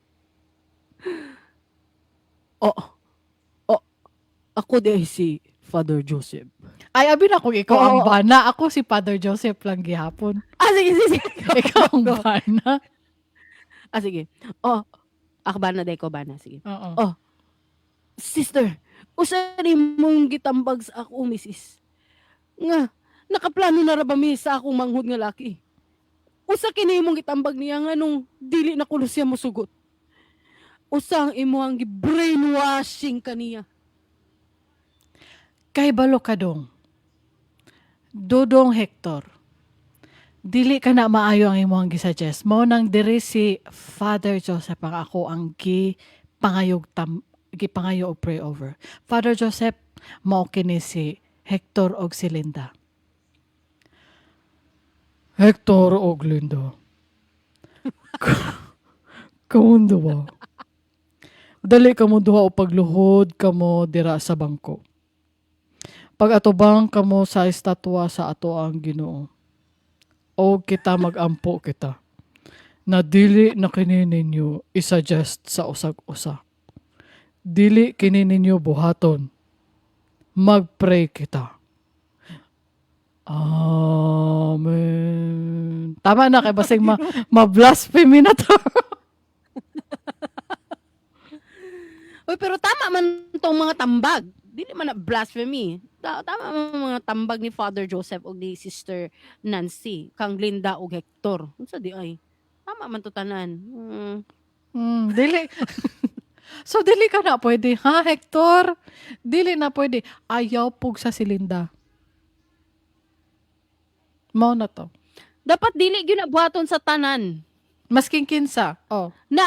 Ako di si Father Joseph. Ay, abi na kung ikaw Oo. ang bana. Ako si Father Joseph lang gihapon. Sige. Ikaw ang bana. Sige. Ako bana, ko bana. Sige. Oo. Sister, usa ni mong gitambag sa ako, misis. Nga, nakaplano na ra ba mi sa akong manghod nga laki? Usa kini mong gitambag niya nga nung dili na kulo siya mosugot. Usa ang imuhang brainwashing kaniya. Kay balo ka dong. Dodong Hector. Dili ka na maayo ang imong gisuggest. Mao nang diri si Father Joseph ang ako ang gipangayog og pray over. Father Joseph, mao kini si Hector og si Linda. Hector og Linda. Kamon duwa. Dali kamo duha o pagluhod kamo dira sa bangko. Pag-atubang kamo sa estatwa sa ato ang Ginoo. O kita magampo kita. Na dili na kini ninyo isuggest sa usag-usa. Dili kini ninyo buhaton. Magpray kita. Amen. Tama na kay basing ma-blasphemy na to. Uy, pero tama man tong mga tambag. Dili man na blasphemy. Tama man mga tambag ni Father Joseph o ni Sister Nancy, kang Linda o Hector. Unsa di ay? Tama man to tanan. Dili. So, dili ka na pwede. Ha, Hector? Dili na pwede. Ayaw pug sa silinda. Mao na to. Dapat dili gyud na buhaton sa tanan. Masking kinsa. Oh. Na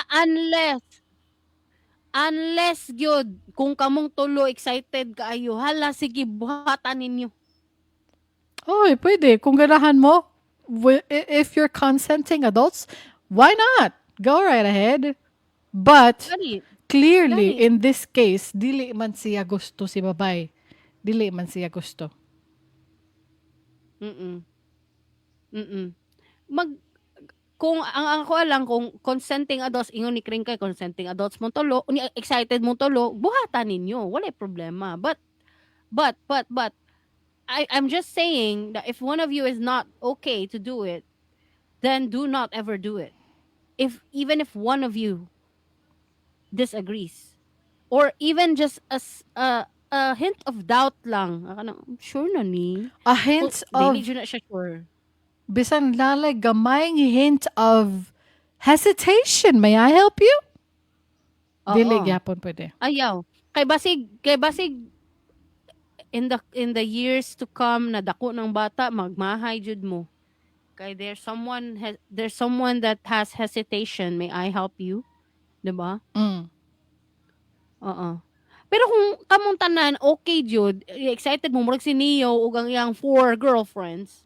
unless gyud kung kamong tulo excited kaayo, hala sige buhatan ninyo. Oy, pwede. Kung ganahan mo, if you're consenting adults, why not? Go right ahead. But, clearly, Gani. in this case, dili man siya gusto si babay. Dili man siya gusto. Kung ang ako alam kung consenting adults ingon ni Kring kay consenting adults mong tulo, excited mong tulo, buhatan ninyo, wala problema. But I'm just saying that if one of you is not okay to do it, then do not ever do it. If even if one of you disagrees, or even just a hint of doubt lang, sure na ni. A Kung hint dili of, jud na siya sure. bisan lalay gamayng hint of hesitation. May I help you? Dili Oo. gyapon pwede. Ayaw. Kay basig in the years to come na dako ng bata magmahay jud mo. Kay there's someone that has hesitation. May I help you? 'Di ba? Mm. Oo. Pero kung kamong tanan okay jud, excited mo murag si Neo ug ang iyang 4 girlfriends.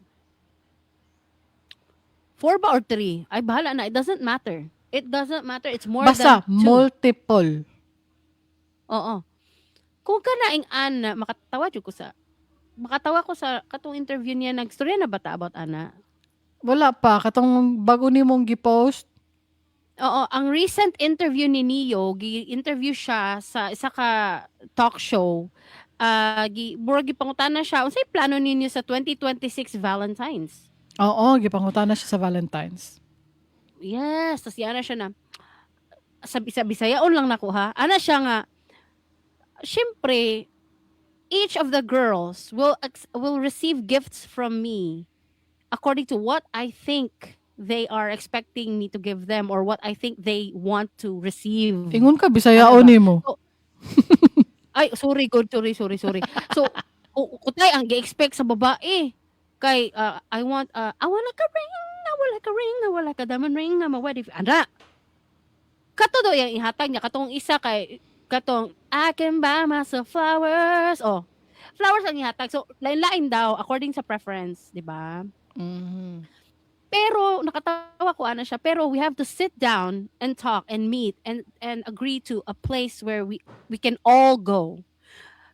4 ba or 3? Ay bahala na, it doesn't matter. It doesn't matter. It's more Basta than 2. multiple. Oo. Kung kanaing ana, makatawa ko sa katong interview niya, nagstorya na bata about ana. Wala pa katong bago nimong gi-post. Oo, ang recent interview ni Neo, gi-interview siya sa isa ka talk show. Murag gipangutana siya, unsay plano ninyo sa 2026 Valentine's? Oo, gipangutana siya sa Valentine's. Yes, tas yana siya na sa Bisayaon lang nako ha. Ana siya nga, syempre, each of the girls will receive gifts from me according to what I think they are expecting me to give them, or what I think they want to receive. Ingon ka Ana Bisayaon ba? nimo. So, ay, sorry, good. Sorry. So, kutay ang gi-expect sa babae. Kay, I want like a ring, I want like a diamond ring, I'm a wedding. Ana, kato do yung ihatag niya. Katong isa katong, I can buy myself flowers. Oh, flowers ang ihatag. So, lain-lain daw, according sa preference, di ba? Mhm. Pero nakatawa ko ana siya, pero we have to sit down and talk and meet and agree to a place where we can all go.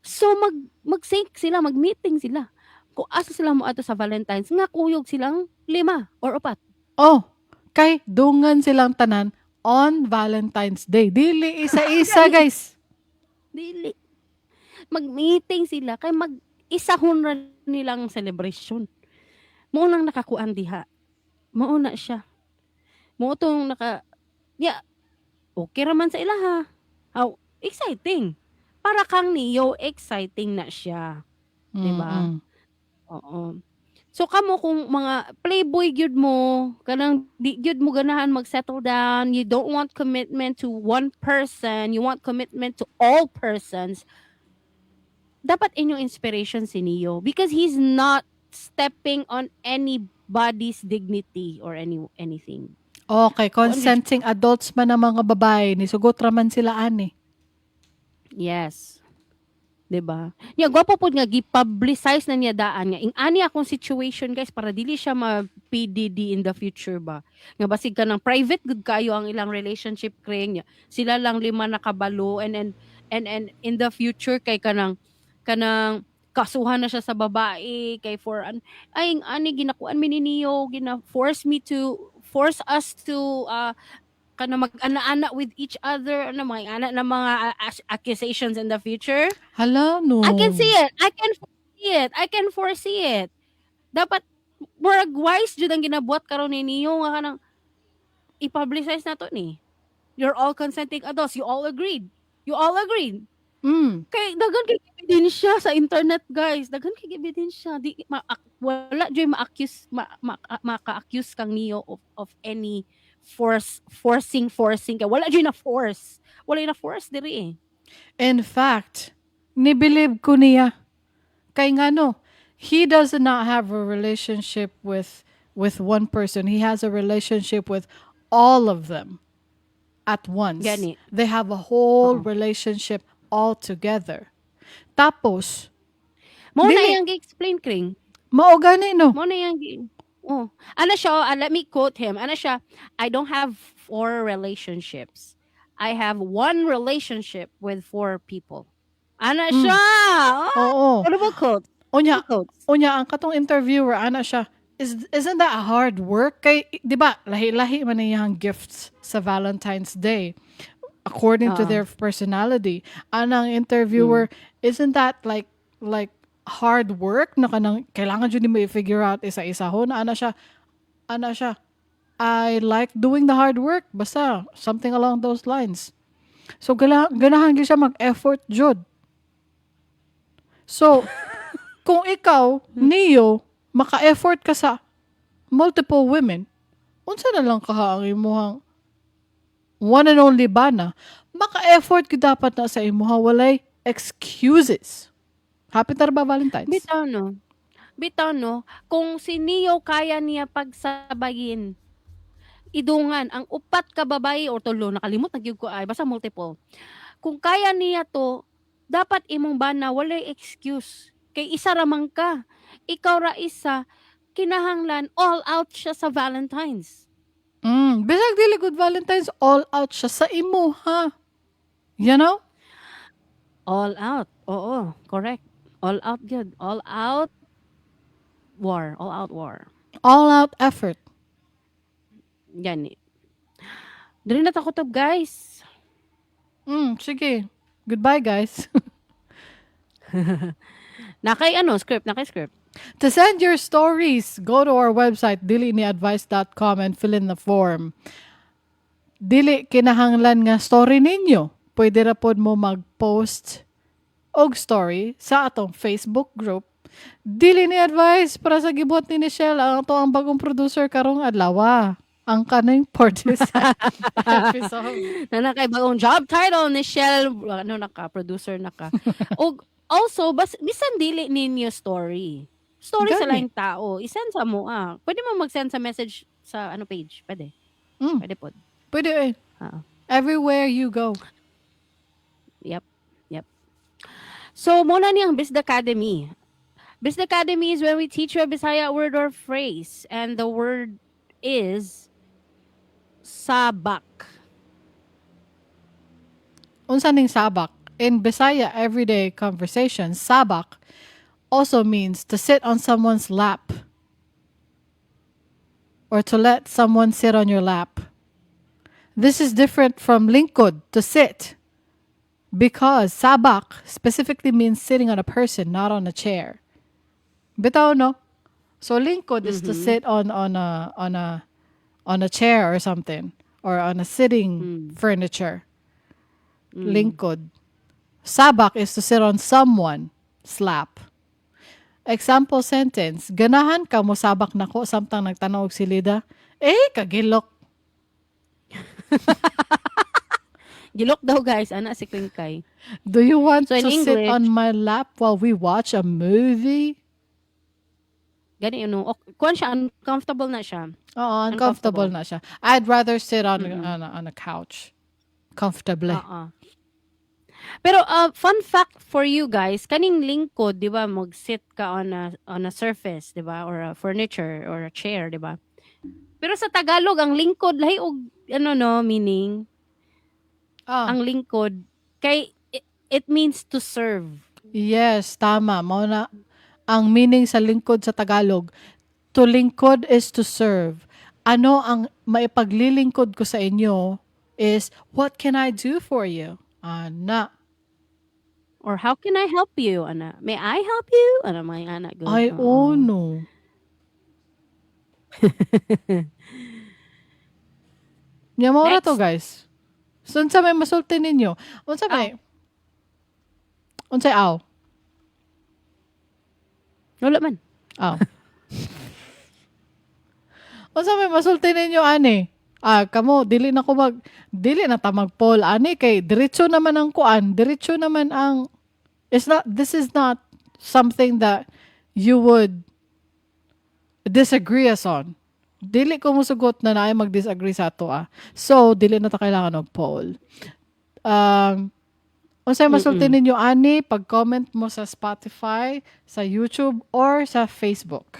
So mag-sync sila, mag-meeting sila. Kung asa sila mo ato sa Valentine's, nga kuyog silang 5 or 4. Oh, kay dungan silang tanan on Valentine's Day. Dili isa-isa, guys. Dili. Mag-meeting sila kay mag-isahon ra nilang celebration. Mo nang nakakuan diha. Mao na siya. Mo tong yeah, okay raman sa ilaha. How exciting. Para kang Neo, exciting na siya. 'Di ba? Mm-mm. Oo. So kamo kung mga playboy gyud mo, kanang di gyud mo ganahan mag-settle down, you don't want commitment to one person, you want commitment to all persons, dapat inyong inspiration si Neo because he's not stepping on anybody's dignity or anything. Okay, Kung ano gyud- consenting adults man ang mga babae, ni sugot raman sila ani. Yes. 'Di ba? Nya gwapo pod nga gi-publicize na niya daan nga. Ing ani akong situation guys para dili siya ma-PDD in the future ba. Nga basig ka ng private good kayo ang ilang relationship kring niya. Sila lang 5 nakabalo and in the future kay kanang kasuhan na siya sa babae kay for ay ing ani ginakuan mi ni Neo, force us to kana mag-ana-ana with each other, ano mga ana na mga accusations in the future. Hala, no. I can see it. I can foresee it. Dapat murag wise jud ang ginabuhat karon ni Neo nga kanang i-publicize na to ni. You're all consenting adults. You all agreed. Mm. Kay daghan kay ebidensya sa internet, guys. Daghan kay ebidensya. Di wala joy maka-accuse kang Neo of any forcing kay wala joy na force. Wala na force diri eh. In fact, nibilib ko niya. Kay nga no, he does not have a relationship with one person. He has a relationship with all of them at once. Gani. They have a whole Oo. relationship all together. Tapos, Mo na Dili. yang gi-explain kring. mao gani no. Mo na yang Ano siya, let me quote him. Ano siya, I don't have 4 relationships. I have 1 relationship with 4 people. Ano siya? Oo. Terrible quote. Unya, Quotes. ang katong interviewer ana siya, isn't that a hard work? Kay, di ba, lahi-lahi man niyang gifts sa Valentine's Day according to Oo. their personality. Anang interviewer, isn't that like hard work na kanang kailangan jud nimo i-figure out isa-isahon ana siya. I like doing the hard work basta something along those lines. So ganahan gyud siya mag-effort jud. So kung ikaw niyo maka-effort ka sa multiple women, unsa na lang kaha ang imuhang one and only bana, maka-effort gyud dapat na sa imuha walay excuses. Happy ta ba Valentine's? Bitaw no, kung si Neo kaya niya pagsabayin, idungan ang upat ka babae or tulo, nakalimot na gyud ko ay basta multiple. Kung kaya niya to, dapat imong bana walay excuse. Kay isa ramang ka. Ikaw ra isa, kinahanglan all out siya sa Valentine's. Bisag dili good Valentine's, all out siya sa imuha. You know? All out. Oo, correct. All out gyud. All out war. All out war. All out effort. Gani. Dili na ta kutob, guys. Sige. Goodbye, guys. Nakay script. To send your stories, go to our website, diliiniadvice.com and fill in the form. Dili kinahanglan nga story ninyo. Pwede ra pod mo mag-post og story sa atong Facebook group. Dili ni advice para sa gibot ni Michelle ang to ang bagong producer karong adlaw. Ang kaning for this episode. Na nakay bagong job title ni Shell, producer naka. Og also bisan dili ninyo story. Story sa Gani. laing tao, isend sa mo Pwede mo mag-send sa message sa page, pwede. Pwede pod. Pwede eh. Oo. Everywhere you go. Yep. So, muna niyang Bisd Academy. Bisd Academy is when we teach you a Bisaya word or phrase. And the word is sabak. Unsa ning sabak? In Bisaya everyday conversation, sabak also means to sit on someone's lap or to let someone sit on your lap. This is different from lingkod, to sit, because sabak specifically means sitting on a person, not on a chair. Bitaw no? So lingkod is to sit on a chair or something, or on a sitting furniture. Lingkod. Sabak is to sit on someone's lap. Example sentence, ganahan ka mo sabak nako samtang nagtanaw og silida. Kagilok. Gilok daw, guys. Ana si Kwingkay. Do you want So, in to sit English- on my lap while we watch a movie? Gani kuan siya, uncomfortable na siya. Oo, uncomfortable na siya. I'd rather sit on a couch. Comfortably. Pero fun fact for you guys, kaning lingkod, 'di ba, mag-sit ka on a surface, 'di ba, or a furniture or a chair, 'di ba? Pero sa Tagalog ang lingkod lahi og meaning. Ang lingkod kay it means to serve. Yes, tama. Mao na ang meaning sa lingkod sa Tagalog. To lingkod is to serve. Ano ang maipaglilingkod ko sa inyo is, what can I do for you? Ana. Or how can I help you? Ana, may I help you? Ana, may ana good. Ay, Oo. no. Nya mo ra to, guys. So, unsa may masulti ninyo? Unsa may? Unsay aw? Wala man. Aw. Unsa may masulti ninyo ani? Kamo dili na ta mag-poll ani kay diretso naman ang kuan, diretso naman ang this is not something that you would disagree us on. Dili ko musugot na naay mag-disagree sa ato So dili na ta kailangan og poll. Unsay masulti ninyo ani, pag-comment mo sa Spotify, sa YouTube or sa Facebook.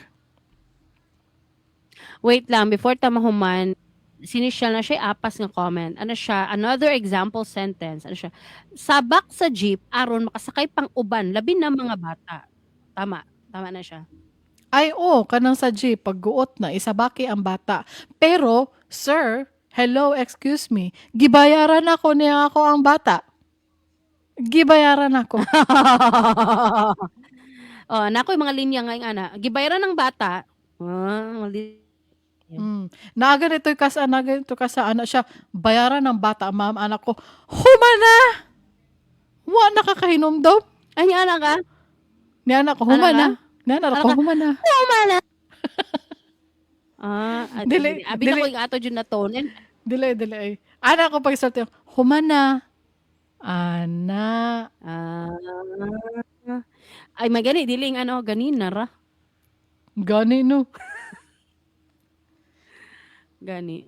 Wait lang, before ta mahuman, sinishal na siya apas nga comment. Ano siya? Another example sentence. Ano siya? Sabak sa jeep aron makasakay pang uban labi na mga bata. Tama na siya. Ay, kanang sa jeep, pagguot na, isabaki ang bata. Pero, sir, hello, excuse me, gibayaran ako niya ako ang bata. Gibayaran ako. Nako yung mga linya nga yung ana. Gibayaran ng bata. Mali. Naganito ka sa anak siya, bayaran ng bata, ma'am, anak ko, humana! Wa nakakahinom daw. Ay, ana ka? Ni anak ko, Ana ka? humana. Ni anak Ana ko, ka? humana. Humana. Dili, Abi na dili, ko yung ato dyan na tone. dili. Anak ko pag-start yung, humana. Ana. Ah, ay, magani, diling ano, ganin na ra. Gani no. Gani.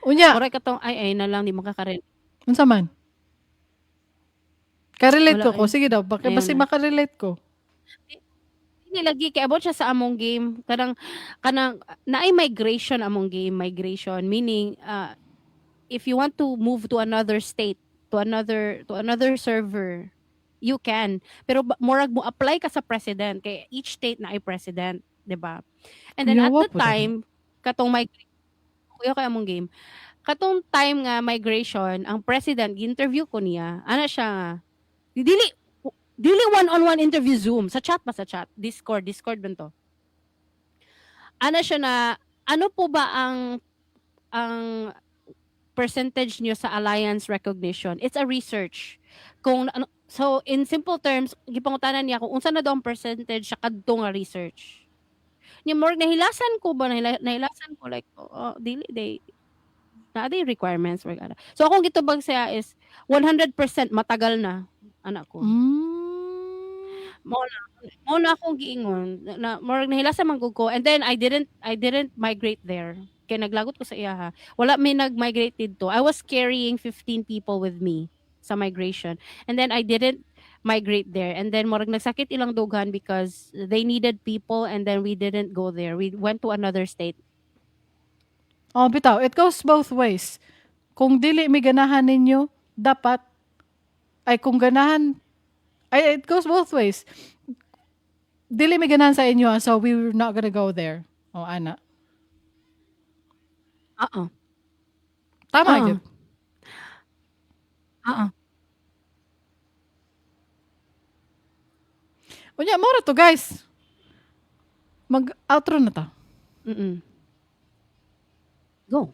Unya, Oray ka tong, ay na lang, di makakarin. unsa man? Ka-relate Wala ko. Sige daw, Ayun basi na. makarelate ko. Hindi lagi kay abot siya sa among game. Kanang naay migration among game, migration meaning if you want to move to another state, to another server, you can. Pero murag mo apply ka sa president kay each state na ay president, 'di ba? And then at Yawa the po dali. time katong kuya kay among game. Katong time nga migration, ang president interview ko niya. Ana siya nga dili one-on-one interview Zoom. Sa chat ba? Sa chat. Discord man to. Ano siya na, ano po ba ang percentage niyo sa alliance recognition? It's a research. So, in simple terms, gipangutanan niya kung unsa na daw ang percentage sa kadto nga research. Nya more nahilasan ko ba? Nahilasan ko like, dili, na ada requirements. So, akong gitubag siya is 100% matagal na, anak ko. Mo na akong giingon na more nahilasan man gud ko, and then I didn't migrate there kay naglagot ko sa iya ha. Wala may nag-migrate dito. I was carrying 15 people with me sa migration, and then I didn't migrate there, and then more nagsakit ilang dughan because they needed people, and then we didn't go there. We went to another state. Oh, bitaw, it goes both ways. Kung dili mi ganahan ninyo, dapat kung ganahan it goes both ways. Dili mi ganahan sa inyo, so we're not gonna go there. Oh, ana. Tama gyud. Unya, mora to guys. Mag-outro na ta. Go.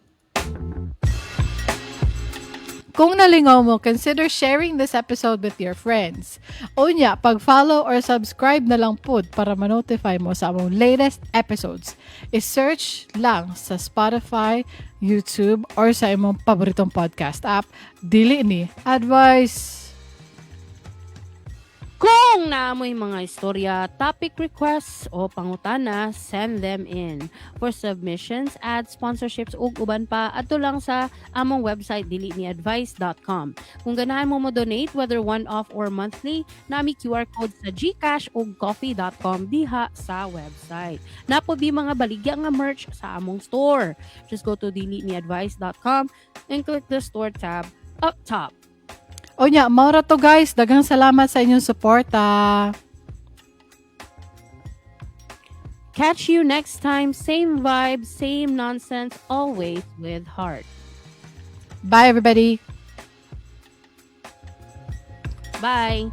Kung nalingaw mo, consider sharing this episode with your friends. Unya, pag-follow or subscribe na lang pod para ma-notify mo sa among latest episodes. I-search lang sa Spotify, YouTube, or sa imong paboritong podcast app. Dili ni Advice. Kung naamoy mga istorya, topic requests o pangutana, send them in. For submissions, ads, sponsorships ug uban pa, adto lang sa among website dilitniadvice.com. Kung ganahan mo mo-donate whether one-off or monthly, nami QR code sa GCash ug coffee.com diha sa website. Napo di mga baligya nga merch sa among store. Just go to dilitniadvice.com and click the store tab up top. O nya, maura to guys. Daghang salamat sa inyong suporta. Catch you next time. Same vibe, same nonsense, always with heart. Bye everybody. Bye.